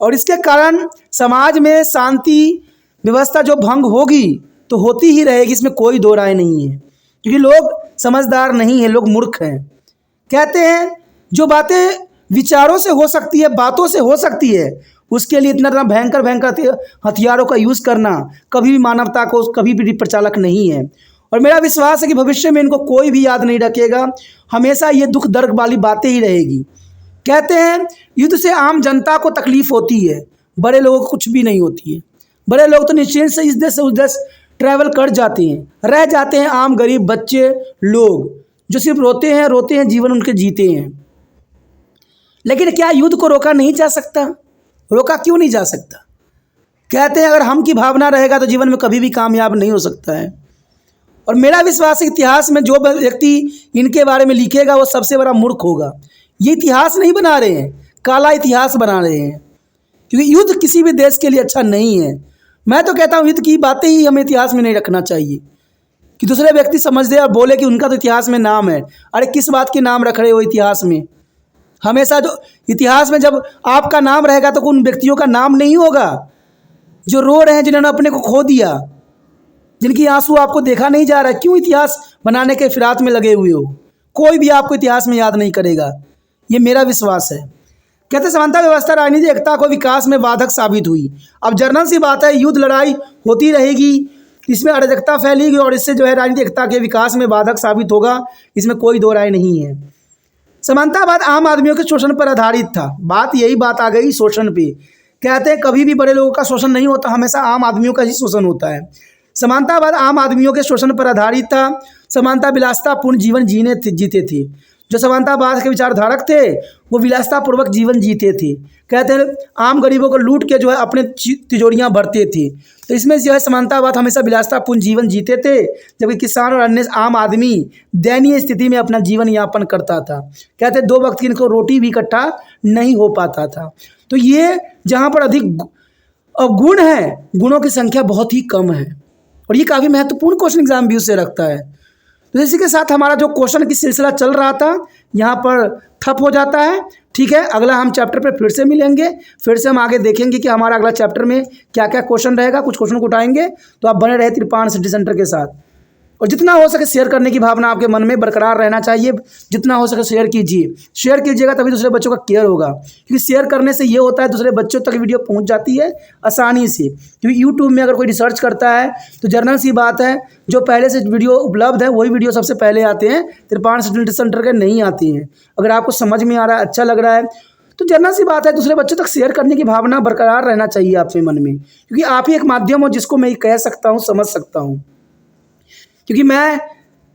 A: और इसके कारण समाज में शांति व्यवस्था जो भंग होगी तो होती ही रहेगी, इसमें कोई दो राय नहीं है, क्योंकि लोग समझदार नहीं हैं, लोग मूर्ख हैं। कहते हैं जो बातें विचारों से हो सकती है, बातों से हो सकती है, उसके लिए इतना भयंकर भयंकर हथियारों का यूज़ करना कभी भी मानवता को कभी भी प्रचालक नहीं है। और मेरा विश्वास है कि भविष्य में इनको कोई भी याद नहीं रखेगा, हमेशा ये दुख दर्द वाली बातें ही रहेगी। कहते हैं युद्ध से आम जनता को तकलीफ होती है, बड़े लोगों को कुछ भी नहीं होती है। बड़े लोग तो निश्चिंत से इस देश से उस देश ट्रैवल कर जाते हैं, रह जाते हैं आम गरीब बच्चे लोग जो सिर्फ रोते हैं, जीवन उनके जीते हैं। लेकिन क्या युद्ध को रोका नहीं जा सकता? रोका क्यों नहीं जा सकता? कहते हैं अगर हम की भावना रहेगा तो जीवन में कभी भी कामयाब नहीं हो सकता है। और मेरा विश्वास है इतिहास में जो व्यक्ति इनके बारे में लिखेगा वो सबसे बड़ा मूर्ख होगा। ये इतिहास नहीं बना रहे हैं, काला इतिहास बना रहे हैं, क्योंकि युद्ध किसी भी देश के लिए अच्छा नहीं है। मैं तो कहता हूँ हित की बातें ही हमें इतिहास में नहीं रखना चाहिए कि दूसरे व्यक्ति समझ दे और बोले कि उनका तो इतिहास में नाम है। अरे किस बात की नाम रख रहे हो इतिहास में? हमेशा जो इतिहास में जब आपका नाम रहेगा तो उन व्यक्तियों का नाम नहीं होगा जो रो रहे हैं, जिन्होंने अपने को खो दिया, जिनकी आंसू आपको देखा नहीं जा रहा है। क्यों इतिहास बनाने के फिराक में लगे हुए हो? कोई भी आपको इतिहास में याद नहीं करेगा, ये मेरा विश्वास है। कहते समानता व्यवस्था राजनीतिक एकता को विकास में बाधक साबित हुई। अब जर्नल सी बात है, युद्ध लड़ाई होती रहेगी, इसमें अराजकता फैलेगी और इससे जो है राजनीतिक एकता के विकास में बाधक साबित होगा, इसमें कोई दो राय नहीं है। समानतावाद आम आदमियों के शोषण पर आधारित था। यही बात आ गई शोषण पे। कहते हैं कभी भी बड़े लोगों का शोषण नहीं होता, हमेशा आम आदमियों का ही शोषण होता है। समानतावाद आम आदमियों के शोषण पर आधारित था। समानता विलासितापूर्ण जीवन जीते थे। जो समानतावाद के विचारधारक थे वो विलासितापूर्वक जीवन जीते थे। कहते हैं आम गरीबों को लूट के जो है अपने तिजोरियां भरते थे। तो इसमें जो है समानतावाद हमेशा विलासितापूर्ण जीवन जीते थे, जबकि किसान और अन्य आम आदमी दयनीय स्थिति में अपना जीवन यापन करता था। कहते हैं 2 वक्त की इनको रोटी भी इकट्ठा नहीं हो पाता था। तो ये जहाँ पर अधिक गुण है, गुणों की संख्या बहुत ही कम है और ये काफ़ी महत्वपूर्ण क्वेश्चन एग्जाम व्यू से रखता है। तो इसी के साथ हमारा जो क्वेश्चन की सिलसिला चल रहा था यहाँ पर ठप हो जाता है। ठीक है, अगला हम चैप्टर पे फिर से मिलेंगे, फिर से हम आगे देखेंगे कि हमारा अगला चैप्टर में क्या क्या क्वेश्चन रहेगा। कुछ क्वेश्चन को उठाएंगे, तो आप बने रहे त्रिपाण सिटी सेंटर के साथ। और जितना हो सके शेयर करने की भावना आपके मन में बरकरार रहना चाहिए। जितना हो सके शेयर कीजिए, शेयर कीजिएगा तभी दूसरे बच्चों का केयर होगा, क्योंकि शेयर करने से ये होता है दूसरे बच्चों तक वीडियो पहुंच जाती है आसानी से। क्योंकि यूट्यूब में अगर कोई रिसर्च करता है तो जनरल सी बात है, जो पहले से वीडियो उपलब्ध है वही वीडियो सबसे पहले आते हैं, त्रिपाण सिटी सेंटर के नहीं आते हैं। अगर आपको समझ में आ रहा है, अच्छा लग रहा है, तो जनरल सी बात है दूसरे बच्चों तक शेयर करने की भावना बरकरार रहना चाहिए आपके मन में, क्योंकि आप ही एक माध्यम हो जिसको मैं कह सकता हूँ, समझ सकता हूँ। क्योंकि मैं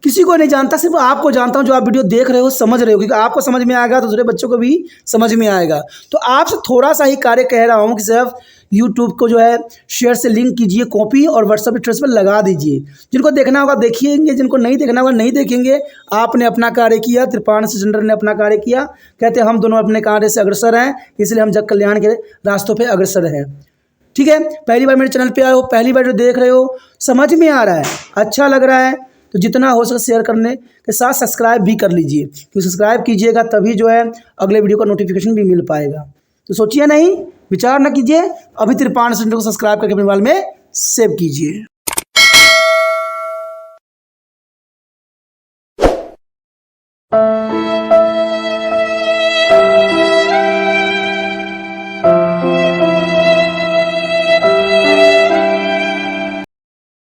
A: किसी को नहीं जानता, सिर्फ आपको जानता हूं जो आप वीडियो देख रहे हो, समझ रहे हो। क्योंकि आपको समझ में आएगा तो दूसरे बच्चों को भी समझ में आएगा। तो आपसे थोड़ा सा ही कार्य कह रहा हूं कि सिर्फ यूट्यूब को जो है शेयर से लिंक कीजिए, कॉपी और व्हाट्सएप स्टेटस पर लगा दीजिए। जिनको देखना होगा देखिएंगे, जिनको नहीं देखना होगा नहीं देखेंगे। आपने अपना कार्य किया, त्रिपाण सिटी सेंटर ने अपना कार्य किया। कहते हैं हम दोनों अपने कार्य से अग्रसर हैं, इसलिए हम जग कल्याण के रास्तों पर अग्रसर हैं। ठीक है, पहली बार मेरे चैनल पे आए हो, पहली बार जो देख रहे हो, समझ में आ रहा है, अच्छा लग रहा है, तो जितना हो सके शेयर करने के साथ सब्सक्राइब भी कर लीजिए। क्योंकि सब्सक्राइब कीजिएगा तभी जो है अगले वीडियो का नोटिफिकेशन भी मिल पाएगा। तो सोचिए नहीं, विचार न कीजिए, अभी त्रिपाण सेंटर को सब्सक्राइब करके अपने मोबाइल में सेव कीजिए।